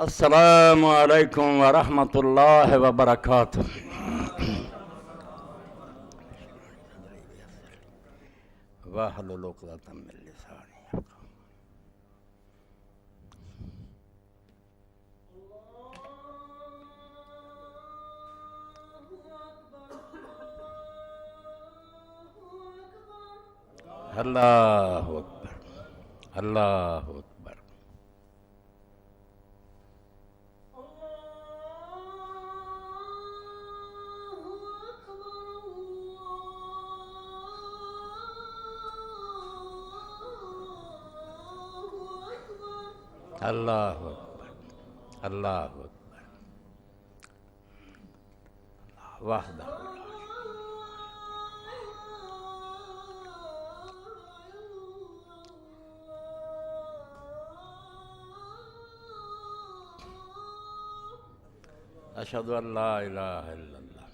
السلام علیکم ورحمۃ اللہ وبرکاتہ۔ واحلل عقدۃ من لسانی یفقہوا۔ اللہ اکبر، اللہ اکبر۔ اللہ اکبر، اللہ اکبر۔ وحدہ اشہد ان لا الہ الا اللہ۔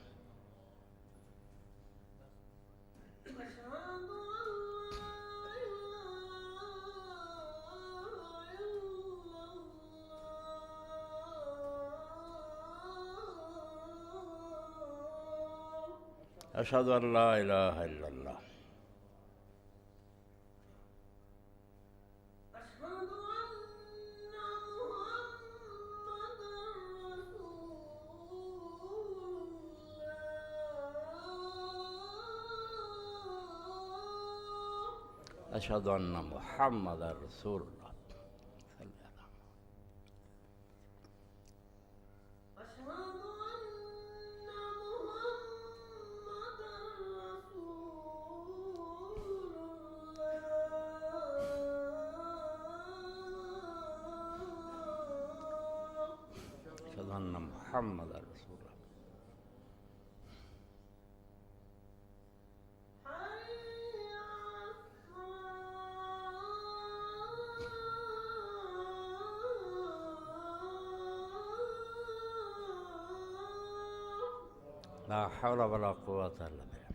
اشہد ان لا الہ الا اللہ۔ اشہد ان محمد رسول اللہ۔ اشہد ان محمد رسول اللہ۔ لا حول ولا قوة الا باللہ۔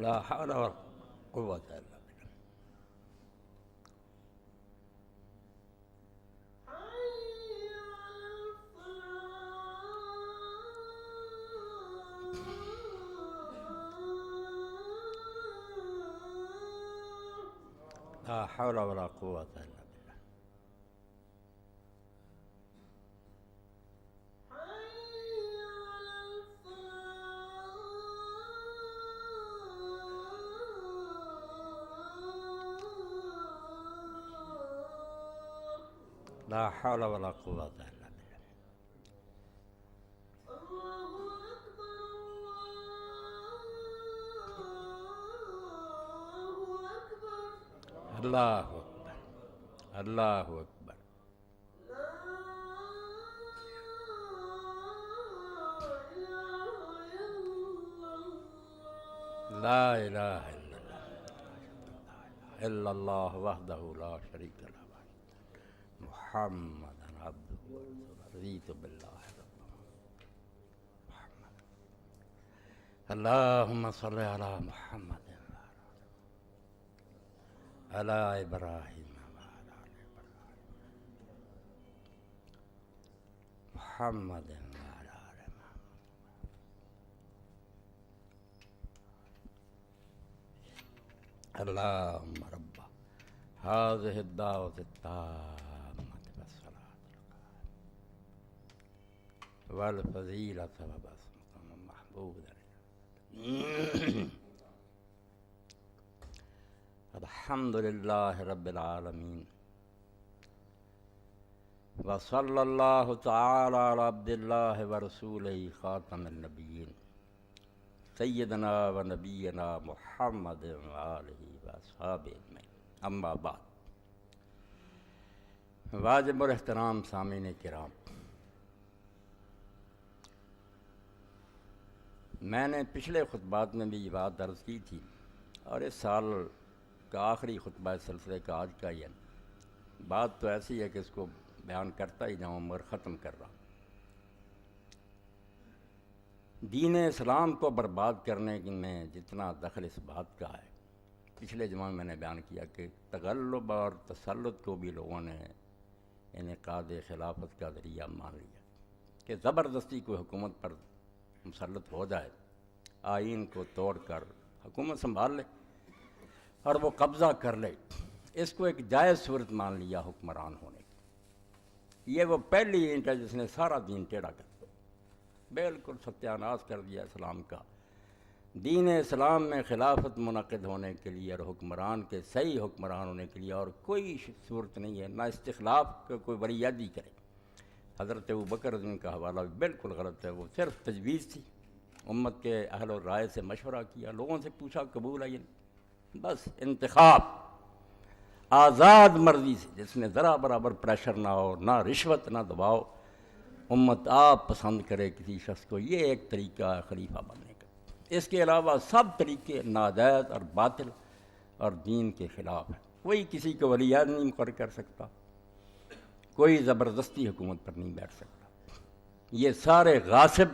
لا حول ولا قوة الا باللہ۔ لا حول ولا قوة الا باللہ۔ لا حول ولا قوة الا باللہ۔ اللہ اکبر، اللہ اکبر۔ لا الہ الا اللہ، الا اللہ وحدہ لا شریک لہ، محمد عبدہ ورسولہ، رضیت باللہ ربا محمد۔ اللہم صل علی محمد علی ابراہیم وعلی آل ابراہیم، محمد وعلی آل محمد۔ اللہم رب هذه الدعوة التامة والصلاة القائمة والفضيلة وبسمك محمودا الحمد للہ رب العالمین، وصلی اللہ تعالی علی عبد اللہ ورسولہ خاتم النبیین سیدنا و نبینا محمد وآلہ واصحابہ اجمعین، اما بعد۔ واجب الاحترام سامعین کرام، میں نے پچھلے خطبات میں بھی یہ بات عرض کی تھی، اور اس سال کا آخری خطبہ اس سلسلے کا آج کا ہی ہے۔ بات تو ایسی ہے کہ اس کو بیان کرتا ہی جاؤں مگر ختم کر رہا ہوں۔ دین اسلام کو برباد کرنے میں جتنا دخل اس بات کا ہے، پچھلے جمعہ میں نے بیان کیا کہ تغلب اور تسلط کو بھی لوگوں نے انعقاد خلافت کا ذریعہ مان لیا کہ زبردستی کوئی حکومت پر مسلط ہو جائے، آئین کو توڑ کر حکومت سنبھال لے اور وہ قبضہ کر لے، اس کو ایک جائز صورت مان لیا حکمران ہونے کی۔ یہ وہ پہلی اینٹ ہے جس نے سارا دین ٹیڑھا کر دیا، بالکل ستیاناش کر دیا اسلام کا۔ دین اسلام میں خلافت منعقد ہونے کے لیے اور حکمران کے صحیح حکمران ہونے کے لیے اور کوئی صورت نہیں ہے، نہ استخلاف کا کوئی ولیعہد کرے۔ حضرت ابوبکر رضی اللہ عنہ کا حوالہ بھی بالکل غلط ہے، وہ صرف تجویز تھی، امت کے اہل و رائے سے مشورہ کیا، لوگوں سے پوچھا قبول ہے یا نہیں، بس انتخاب آزاد مرضی سے، جس میں ذرا برابر پریشر نہ ہو، نہ رشوت نہ دباؤ، امت آپ پسند کرے کسی شخص کو، یہ ایک طریقہ ہے خلیفہ بننے کا۔ اس کے علاوہ سب طریقے ناجائز اور باطل اور دین کے خلاف ہیں۔ کوئی کسی کو ولیعہد نہیں مقرر کر سکتا، کوئی زبردستی حکومت پر نہیں بیٹھ سکتا، یہ سارے غاصب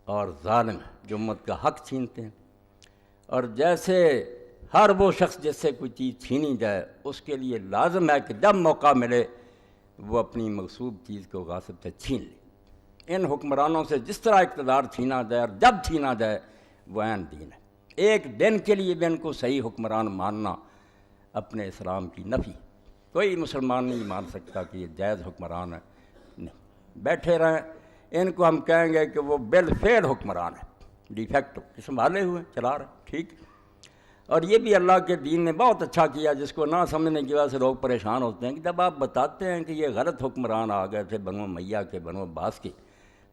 اور ظالم ہیں جو امت کا حق چھینتے ہیں۔ اور جیسے ہر وہ شخص جس سے کوئی چیز چھینی جائے اس کے لیے لازم ہے کہ جب موقع ملے وہ اپنی مغصوب چیز کو غاصب سے چھین لے۔ ان حکمرانوں سے جس طرح اقتدار چھینا جائے اور جب چھینا جائے وہ عین دین ہے۔ ایک دن کے لیے بھی ان کو صحیح حکمران ماننا اپنے اسلام کی نفی، کوئی مسلمان نہیں مان سکتا کہ یہ جائز حکمران ہے، نہیں، بیٹھے رہیں، ان کو ہم کہیں گے کہ وہ بالفعل حکمران ہے، ڈی فیکٹو سنبھالے ہوئے چلا رہے، ٹھیک۔ اور یہ بھی اللہ کے دین نے بہت اچھا کیا، جس کو نہ سمجھنے کی وجہ سے لوگ پریشان ہوتے ہیں کہ جب آپ بتاتے ہیں کہ یہ غلط حکمران آ گئے تھے بنو امیہ کے، بنو عباس کے،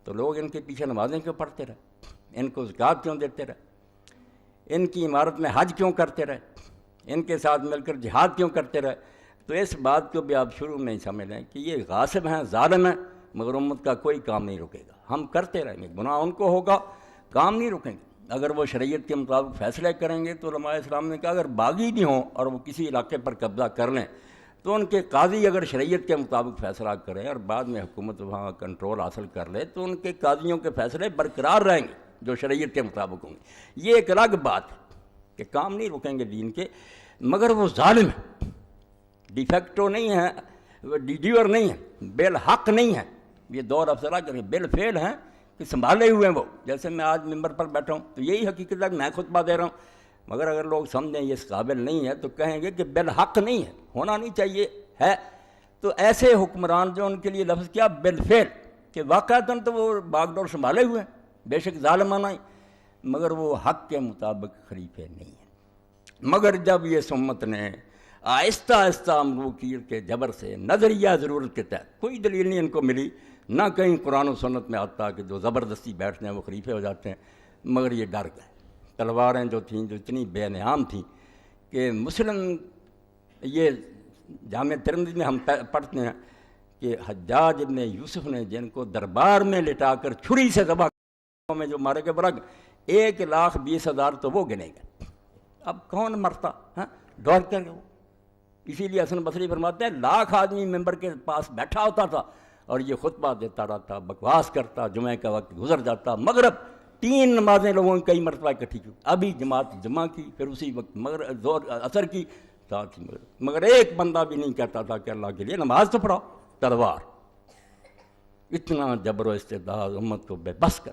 تو لوگ ان کے پیچھے نمازیں کیوں پڑھتے رہے، ان کو زکوٰۃ کیوں دیتے رہے، ان کی عمارت میں حج کیوں کرتے رہے، ان کے ساتھ مل کر جہاد کیوں کرتے رہے؟ تو اس بات کو بھی آپ شروع میں ہی سمجھ لیں کہ یہ غاصب ہیں، ظالم ہیں، مگر امت کا کوئی کام نہیں رکے گا، ہم کرتے رہیں گے، گناہ ان کو ہوگا، کام نہیں رکیں گے۔ اگر وہ شریعت کے مطابق فیصلے کریں گے تو علماء اسلام نے کہا اگر باغی بھی ہوں اور وہ کسی علاقے پر قبضہ کر لیں تو ان کے قاضی اگر شریعت کے مطابق فیصلہ کریں اور بعد میں حکومت وہاں کنٹرول حاصل کر لے تو ان کے قاضیوں کے فیصلے برقرار رہیں گے جو شریعت کے مطابق ہوں گے۔ یہ ایک الگ بات ہے کہ کام نہیں رکیں گے دین کے، مگر وہ ظالم ہے، ڈی فیکٹو نہیں ہے، ڈی ڈیور نہیں ہے، بالحق نہیں ہے، یہ دور افسرا کریں، بالفعل ہیں کہ سنبھالے ہوئے ہیں وہ۔ جیسے میں آج ممبر پر بیٹھا ہوں تو یہی حقیقت ہے کہ میں خطبہ دے رہا ہوں، مگر اگر لوگ سمجھیں یہ اس قابل نہیں ہے تو کہیں گے کہ بالحق نہیں ہے، ہونا نہیں چاہیے ہے۔ تو ایسے حکمران جو ان کے لیے لفظ کیا بالفعل کہ واقعتاً تو وہ باغ ڈور سنبھالے ہوئے ہیں، بے شک ظالمانہ ہی، مگر وہ حق کے مطابق خلیفے نہیں ہیں۔ مگر جب یہ امت نے آہستہ آہستہ ملوکیت کے جبر سے نظریہ ضرورت کے تحت، کوئی دلیل نہیں ان کو ملی، نہ کہیں قرآن و سنت میں آتا کہ جو زبردستی بیٹھتے ہیں وہ خلیفے ہو جاتے ہیں، مگر یہ ڈر گئے۔ تلواریں جو تھیں جو اتنی بے نعام تھیں کہ مسلم، یہ جامع ترمذی میں ہم پڑھتے ہیں کہ حجاج ابن یوسف نے جن کو دربار میں لٹا کر چھری سے ذبح میں جو مارے گئے برگ 1,20,000 تو وہ گنے گئے۔ اب کون مرتا ڈر کر وہ؟ اسی لیے حسن بصری فرماتے ہیں 1,00,000 آدمی ممبر کے پاس بیٹھا ہوتا تھا اور یہ خطبہ دیتا رہتا، بکواس کرتا، جمعہ کا وقت گزر جاتا، مغرب 3 نمازیں لوگوں نے کئی مرتبہ اکٹھی کی، ابھی جماعت جمعہ کی، پھر اسی وقت مغرب زور اثر کی، ساتھ ہی مگر ایک بندہ بھی نہیں کہتا تھا کہ اللہ کے لیے نماز تو پڑھو، تلوار۔ اتنا جبر و استبداد امت کو بے بس کر،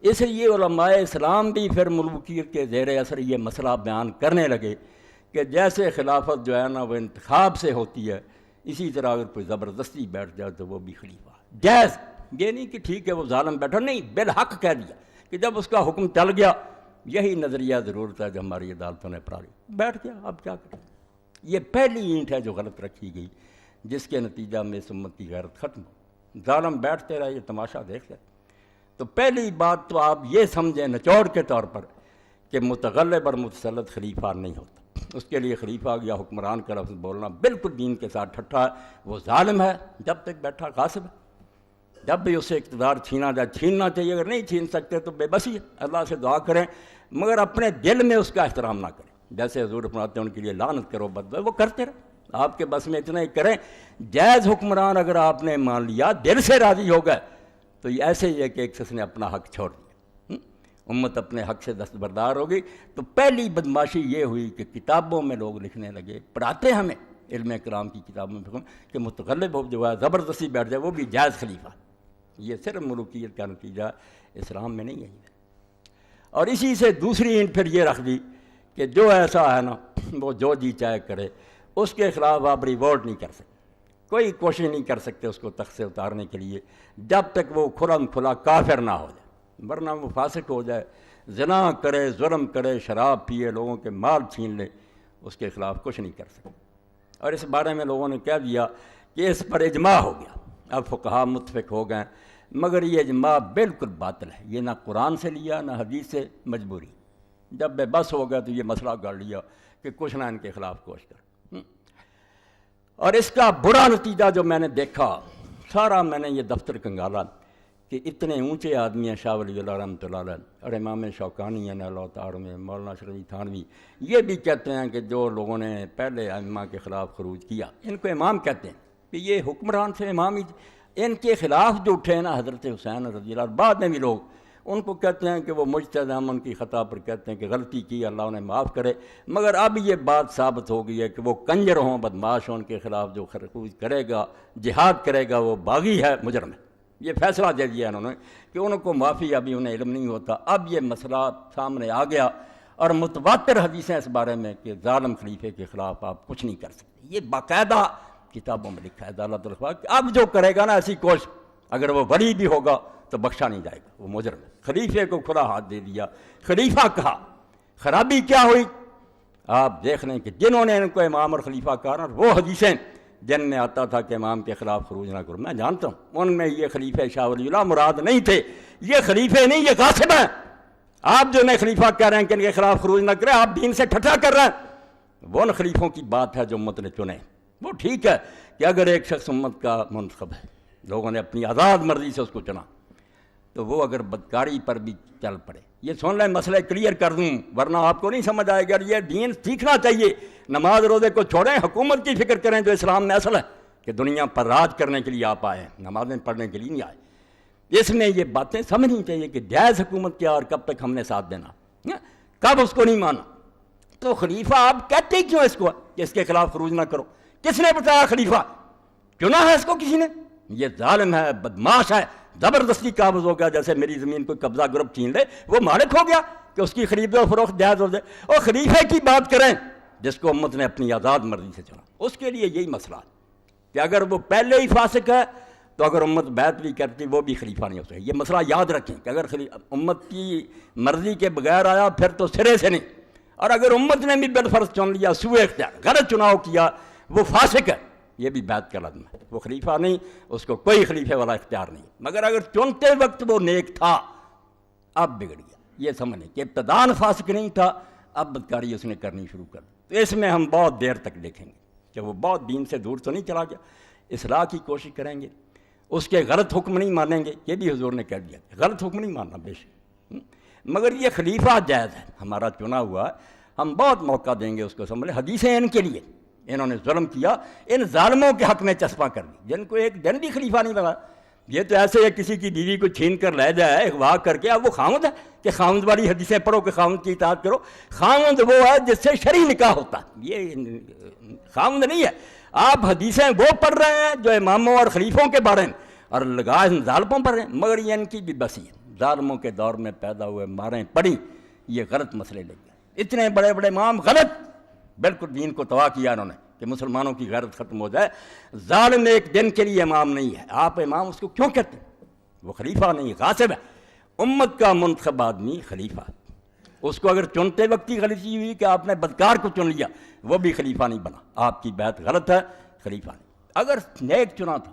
اس لیے علماء اسلام بھی پھر ملوکیت کے زیر اثر یہ مسئلہ بیان کرنے لگے کہ جیسے خلافت جو ہے نا وہ انتخاب سے ہوتی ہے، اسی طرح اگر کوئی زبردستی بیٹھ جائے تو وہ بھی خلیفہ جائز۔ یہ نہیں کہ ٹھیک ہے وہ ظالم بیٹھا، نہیں، بالحق کہہ دیا کہ جب اس کا حکم چل گیا، یہی نظریہ ضرورت ہے جو ہماری عدالتوں نے اپنا لیا، بیٹھ گیا، اب کیا کریں۔ یہ پہلی اینٹ ہے جو غلط رکھی گئی، جس کے نتیجہ میں اس امت کی غیرت ختم ہو، ظالم بیٹھتے رہے، یہ تماشا دیکھ لیں۔ تو پہلی بات تو آپ یہ سمجھیں نچوڑ کے طور پر کہ متغلب اور متسلط خلیفہ نہیں ہوتا، اس کے لیے خلیفہ یا حکمران کا لفظ بولنا بالکل دین کے ساتھ ٹھٹا ہے، وہ ظالم ہے جب تک بیٹھا غاصب ہے، جب بھی اسے اقتدار چھینا جائے چھیننا چاہیے، اگر نہیں چھین سکتے تو بے بسی ہے، اللہ سے دعا کریں، مگر اپنے دل میں اس کا احترام نہ کریں، جیسے حضور فرماتے ہیں ان کے لیے لعنت کرو بددعا، وہ کرتے رہے، آپ کے بس میں اتنا ہی کریں، جائز حکمران اگر آپ نے مان لیا، دل سے راضی ہو گئے، تو یہ ایسے ہی ہے کہ ایک شخص نے اپنا حق چھوڑ دیا، امت اپنے حق سے دستبردار ہوگی۔ تو پہلی بدماشی یہ ہوئی کہ کتابوں میں لوگ لکھنے لگے، پڑھاتے ہمیں علم کلام کی کتابوں میں کہ متغلب ہو جو ہے زبردستی بیٹھ جائے وہ بھی جائز خلیفہ۔ یہ صرف ملوکیت کا نتیجہ اسلام میں نہیں ہے۔ اور اسی سے دوسری اینٹ پھر یہ رکھ دی کہ جو ایسا ہے نا وہ جو جی چاہے کرے، اس کے خلاف آپ ریوولٹ نہیں کر سکتے، کوئی کوشش نہیں کر سکتے اس کو تخت سے اتارنے کے لیے جب تک وہ کھلم کھلا کافر نہ ہو جائے، ورنہ وہ فاسق ہو جائے، زنا کرے، ظلم کرے، شراب پیے، لوگوں کے مال چھین لے، اس کے خلاف کچھ نہیں کر سکتے۔ اور اس بارے میں لوگوں نے کہہ دیا کہ اس پر اجماع ہو گیا، اب فقہا متفق ہو گئے، مگر یہ اجماع بالکل باطل ہے، یہ نہ قرآن سے لیا نہ حدیث سے، مجبوری۔ جب بے بس ہو گیا تو یہ مسئلہ گڑ لیا کہ کچھ نہ ان کے خلاف کوشش کر۔ اور اس کا برا نتیجہ جو میں نے دیکھا، سارا میں نے یہ دفتر کنگالا کہ اتنے اونچے آدمی ہیں، شاہ ولی اللہ رحمۃ اللہ علیہ اور امام شوکانی ہیں اللہ تعالیٰ میں، مولانا شریف تھانوی، یہ بھی کہتے ہیں کہ جو لوگوں نے پہلے ائمہ کے خلاف خروج کیا، ان کو امام کہتے ہیں کہ یہ حکمران سے امام ہی، ان کے خلاف جو اٹھے نا حضرت حسین رضی اللہ عنہ، بعد میں بھی لوگ ان کو کہتے ہیں کہ وہ مجتہد ہیں، ان کی خطا پر کہتے ہیں کہ غلطی کی، اللہ انہیں معاف کرے، مگر اب یہ بات ثابت ہو گئی ہے کہ وہ کنجر ہوں، بدماش ہوں، ان کے خلاف جو خروج کرے گا، جہاد کرے گا، وہ باغی ہے، مجرم ہے۔ یہ فیصلہ دے دیا انہوں نے کہ ان کو معافی، ابھی انہیں علم نہیں ہوتا۔ اب یہ مسئلہ سامنے آ گیا اور متواتر حدیثیں اس بارے میں کہ ظالم خلیفے کے خلاف آپ کچھ نہیں کر سکتے، یہ باقاعدہ کتابوں میں لکھا ہے عدالت الخوا کہ اب جو کرے گا نا ایسی کوشش، اگر وہ ولی بھی ہوگا تو بخشا نہیں جائے گا، وہ مجرم ہے۔ خلیفے کو کھلا ہاتھ دے دیا، خلیفہ کہا، خرابی کیا ہوئی؟ آپ دیکھ لیں کہ جنہوں نے ان کو امام اور خلیفہ کہا نا، وہ حدیثیں جن میں آتا تھا کہ امام کے خلاف خروج نہ کرو، میں جانتا ہوں ان میں یہ خلیفہ شاہ ولی اللہ مراد نہیں تھے، یہ خلیفے نہیں، یہ غاصب ہیں۔ آپ جو نئے خلیفہ کہہ رہے ہیں کہ ان کے خلاف خروج نہ کریں، آپ دین سے ٹھٹھا کر رہے ہیں۔ وہ ان خلیفوں کی بات ہے جو امت نے چنے، وہ ٹھیک ہے کہ اگر ایک شخص امت کا منتخب ہے، لوگوں نے اپنی آزاد مرضی سے اس کو چنا، تو وہ اگر بدکاری پر بھی چل پڑے، یہ سن لیں، مسئلہ کلیئر کر دوں ورنہ آپ کو نہیں سمجھ آئے گا۔ یہ دین سیکھنا چاہیے، نماز روزے کو چھوڑیں، حکومت کی فکر کریں جو اسلام میں اصل ہے کہ دنیا پر راج کرنے کے لیے آپ آئے ہیں، نمازیں پڑھنے کے لیے نہیں آئے۔ اس میں یہ باتیں سمجھنی چاہیے کہ جائز حکومت کیا اور کب تک ہم نے ساتھ دینا، کب اس کو نہیں مانا۔ تو خلیفہ آپ کہتے ہی کیوں اس کو کہ اس کے خلاف خروج نہ کرو؟ کس نے بتایا خلیفہ؟ چنا ہے اس کو کسی نے؟ یہ ظالم ہے، بدماش ہے، زبردستی قابض ہو گیا، جیسے میری زمین کو قبضہ گروپ چھین لے، وہ مالک ہو گیا کہ اس کی خرید و فروخت جائز ہو جائے۔ اور خلیفے کی بات کریں جس کو امت نے اپنی آزاد مرضی سے چنا، اس کے لیے یہی مسئلہ ہے کہ اگر وہ پہلے ہی فاسق ہے تو اگر امت بیعت بھی کرتی وہ بھی خلیفہ نہیں ہو سکے۔ یہ مسئلہ یاد رکھیں کہ اگر امت کی مرضی کے بغیر آیا پھر تو سرے سے نہیں، اور اگر امت نے بھی بالفرض چن لیا، سوء اختیار، غلط چناؤ کیا، وہ فاسق ہے، یہ بھی بیعت کا لازم ہے، وہ خلیفہ نہیں، اس کو کوئی خلیفے والا اختیار نہیں۔ مگر اگر چنتے وقت وہ نیک تھا، اب بگڑ گیا، یہ سمجھیں کہ ابتداءً فاسق نہیں تھا، اب بدکاری اس نے کرنی شروع کر دی۔ تو اس میں ہم بہت دیر تک دیکھیں گے کہ وہ بہت دین سے دور تو نہیں چلا گیا، اصلاح کی کوشش کریں گے، اس کے غلط حکم نہیں مانیں گے، یہ بھی حضور نے کہہ دیا، غلط حکم نہیں ماننا بے شک، مگر یہ خلیفہ جائز ہے، ہمارا چنا ہوا، ہم بہت موقع دیں گے اس کو سنبھلے۔ حدیثیں ان کے لیے، انہوں نے ظلم کیا، ان ظالموں کے حق میں چسپاں کر دی جن کو ایک دن بھی خلیفہ نہیں لگا۔ یہ تو ایسے ہے کسی کی بیوی کو چھین کر لے جائے، اغوا کر کے، اب وہ خاوند ہے کہ خاوند والی حدیثیں پڑھو کہ خاوند کی اطاعت کرو۔ خاوند وہ ہے جس سے شرعی نکاح ہوتا ہے، یہ خاوند نہیں ہے۔ آپ حدیثیں وہ پڑھ رہے ہیں جو اماموں اور خلیفوں کے بارے میں، اور لگا ان ظالموں پر ہیں، مگر یہ ان کی بھی بسی ہے، ظالموں کے دور میں پیدا ہوئے، ماریں پڑی، یہ غلط مسئلے لے گئے۔ اتنے بڑے بڑے امام غلط، بالکل دین کو تباہ کیا انہوں نے کہ مسلمانوں کی غیرت ختم ہو جائے۔ ظالم ایک دن کے لیے امام نہیں ہے، آپ امام اس کو کیوں کہتے ہیں؟ وہ خلیفہ نہیں، غاصب ہے۔ امت کا منتخب آدمی خلیفہ، اس کو اگر چنتے وقت ہی غلطی ہوئی کہ آپ نے بدکار کو چن لیا، وہ بھی خلیفہ نہیں بنا، آپ کی بیعت غلط ہے، خلیفہ نہیں۔ اگر نیک چنا تھا،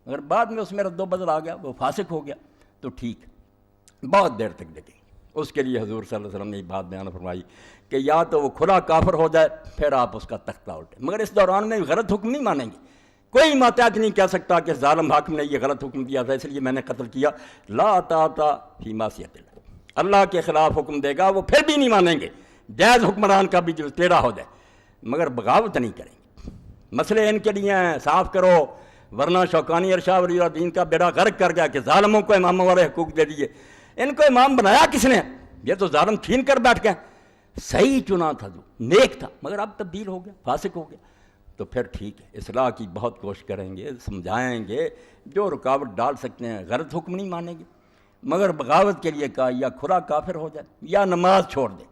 اگر بعد میں اس میں رد و بدل آ گیا، وہ فاسق ہو گیا، تو ٹھیک ہے، بہت دیر تک دیکھیں۔ اس کے لیے حضور صلی اللہ علیہ وسلم نے یہ بات بیان فرمائی کہ یا تو وہ کھلا کافر ہو جائے، پھر آپ اس کا تختہ الٹیں، مگر اس دوران میں غلط حکم نہیں مانیں گے۔ کوئی ماتحت نہیں کہہ سکتا کہ ظالم حاکم نے یہ غلط حکم دیا تھا اس لیے میں نے قتل کیا، لا طاعۃ فی معصیۃ اللہ، اللہ کے خلاف حکم دے گا وہ پھر بھی نہیں مانیں گے، جائز حکمران کا بھی جو ٹیڑھا ہو جائے، مگر بغاوت نہیں کریں گے۔ مسئلے ان کے لیے ہیں، صاف کرو، ورنہ شوکانی ارشاد ولی اللہ دین کا بیڑا غرق کر گیا کہ ظالموں کو اماموں والے حقوق دے دیے۔ ان کو امام بنایا کس نے؟ یہ تو ظالم چھین کر بیٹھ گئے۔ صحیح چنا تھا، جو نیک تھا، مگر اب تبدیل ہو گیا، فاسق ہو گیا، تو پھر ٹھیک ہے، اصلاح کی بہت کوشش کریں گے، سمجھائیں گے، جو رکاوٹ ڈال سکتے ہیں۔ غلط حکم نہیں مانیں گے، مگر بغاوت کے لیے کہا یا کھلا کافر ہو جائے یا نماز چھوڑ دے۔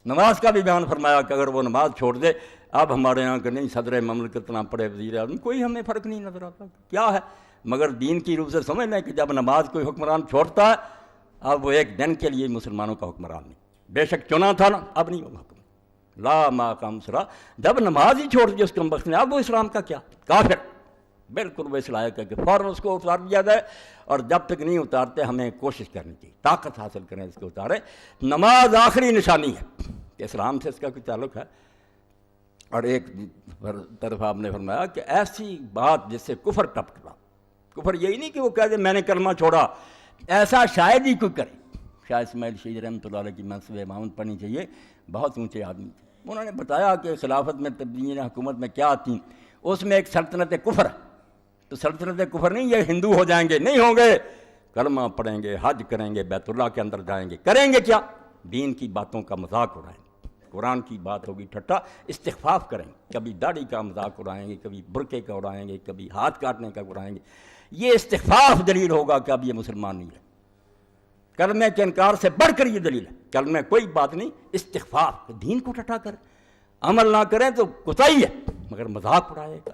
نماز کا بھی بیان فرمایا کہ اگر وہ نماز چھوڑ دے، اب ہمارے یہاں کہ نہیں صدر مملکت نہ پڑے، وزیر اعظم، کوئی ہمیں فرق نہیں نظر آتا کیا ہے، مگر دین کی روح سے سمجھ لیں کہ جب نماز کوئی حکمران چھوڑتا ہے، اب وہ ایک دن کے لیے مسلمانوں کا حکمران نہیں، بے شک چنا تھا نا، اب نہیں ہوگا حکم لا ما قام صلاح، جب نماز ہی چھوڑ دی اس کم بخت نے، اب وہ اسلام کا کیا کافر، بالکل وہ اس لائق ہے کہ فوراً اس کو اتار دیا جائے، اور جب تک نہیں اتارتے ہمیں کوشش کرنی چاہیے، طاقت حاصل کریں اس کو اتارے۔ نماز آخری نشانی ہے کہ اسلام سے اس کا کوئی تعلق ہے۔ اور ایک طرف آپ نے فرمایا کہ ایسی بات جس سے کفر ٹپکتا، کفر یہی نہیں کہ وہ کہہ دے میں نے کلمہ چھوڑا، ایسا شاید ہی کوئی کرے۔ شاہ اسماعیل شہید رحمۃ اللہ علیہ کی منصب امامت پڑھنی چاہیے، بہت اونچے آدمی تھے، انہوں نے بتایا کہ خلافت میں تبدیلی حکومت میں کیا آتی، اس میں ایک سلطنت کفر ہے، تو سلطنت کفر نہیں یہ ہندو ہو جائیں گے، نہیں ہوں گے، کلمہ پڑھیں گے، حج کریں گے، بیت اللہ کے اندر جائیں گے، کریں گے کیا؟ دین کی باتوں کا مذاق اڑائیں گے، قرآن کی بات ہوگی ٹھٹا، استخفاف کریں گے، کبھی داڑھی کا مذاق اڑائیں گے، کبھی برقعے کا اڑائیں گے، کبھی ہاتھ کاٹنے کا اڑائیں گے، یہ استخفاف دلیل ہوگا کہ اب یہ مسلمان نہیں ہے۔ کلمے کے انکار سے بڑھ کر یہ دلیل ہے، کلمے کوئی بات نہیں، استخفاف، دین کو ٹھٹا کریں، عمل نہ کریں تو کوتاہی ہے، مگر مذاق اڑائے گا۔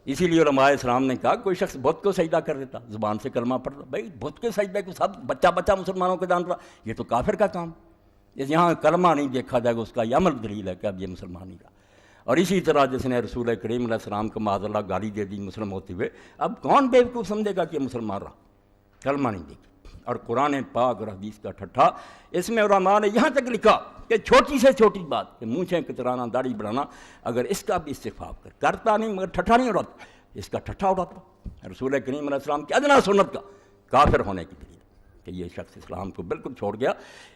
اسی لیے علماء اسلام نے کہا کوئی شخص بت کو سجدہ کر دیتا، زبان سے کلمہ پڑھتا، بھائی بت کے سجدے کو سب بچہ مسلمانوں کو جانتا، یہ تو کافر کا کام، یہاں کلمہ نہیں دیکھا جائے گا، اس کا یہ عمل دلیل ہے کہ اب یہ مسلمان نہیں رہا۔ اور اسی طرح جس نے رسول کریم علیہ السلام کو معاذ اللہ گالی دے دی مسلم ہوتے ہوئے، اب کون بیوقوف سمجھے گا کہ یہ مسلمان رہا، کلمہ نہیں دیکھا۔ اور قرآن پاک اور حدیث کا ٹھٹھا، اس میں علماء نے یہاں تک لکھا کہ چھوٹی سے چھوٹی بات کہ مونچھیں کترانا، داڑھی بڑھانا، اگر اس کا بھی استخفاف کرتا نہیں مگر ٹھٹھا نہیں اڑاتا، اس کا ٹھٹھا اڑاتا، رسول کریم علیہ السلام کی ادنا سنت کا کافر ہونے کی دلیل کہ یہ شخص اسلام کو بالکل چھوڑ گیا۔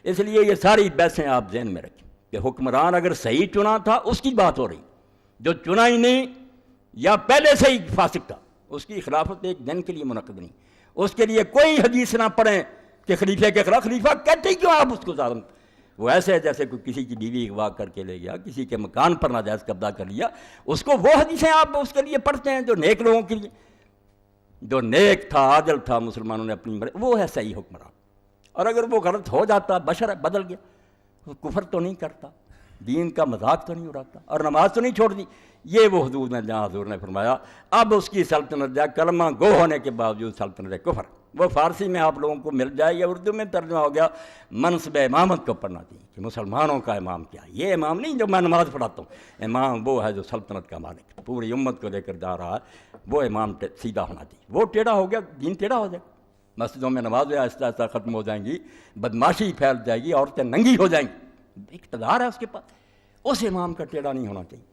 اس لیے یہ ساری بحثیں آپ ذہن میں رکھیں کہ حکمران اگر صحیح چنا تھا اس کی بات ہو رہی، جو چنا ہی نہیں یا پہلے سے ہی فاسق تھا، اس کی خلافت ایک دن کے لیے منعقد نہیں، اس کے لیے کوئی حدیث نہ پڑھیں کہ خلیفہ کے خلاف، خلیفہ کہتے ہی کیوں آپ اس کو ظالم، وہ ایسے جیسے کوئی کسی کی بیوی اغوا کر کے لے گیا، کسی کے مکان پر ناجائز قبضہ کر لیا، اس کو وہ حدیثیں آپ اس کے لیے پڑھتے ہیں جو نیک لوگوں کے لیے، جو نیک تھا، عادل تھا، مسلمانوں نے اپنی وہ ہے صحیح حکمران۔ اور اگر وہ غلط ہو جاتا، بشر ہے، بدل گیا، وہ کفر تو نہیں کرتا، دین کا مذاق تو نہیں اڑاتا، اور نماز تو نہیں چھوڑ دی، یہ وہ حدود میں جہاں حضور نے فرمایا اب اس کی سلطنت جائے، کلمہ گو ہونے کے باوجود سلطنت کفر، وہ فارسی میں آپ لوگوں کو مل جائے یا اردو میں ترجمہ ہو گیا، منصب امامت کو پڑھنا چاہیے کہ مسلمانوں کا امام کیا ہے، یہ امام نہیں جو میں نماز پڑھاتا ہوں، امام وہ ہے جو سلطنت کا مالک پوری امت کو لے کر جا رہا ہے، وہ امام سیدھا ہونا چاہیے، وہ ٹیڑھا ہو گیا دین ٹیڑھا ہو جائے گا، مسجدوں میں نمازیں آہستہ آہستہ ختم ہو جائیں گی، بدماشی پھیل جائے گی، عورتیں ننگی ہو جائیں گی، اقتدار ہے اس کے پاس، اس امام کا ٹیڑھا نہیں ہونا چاہیے۔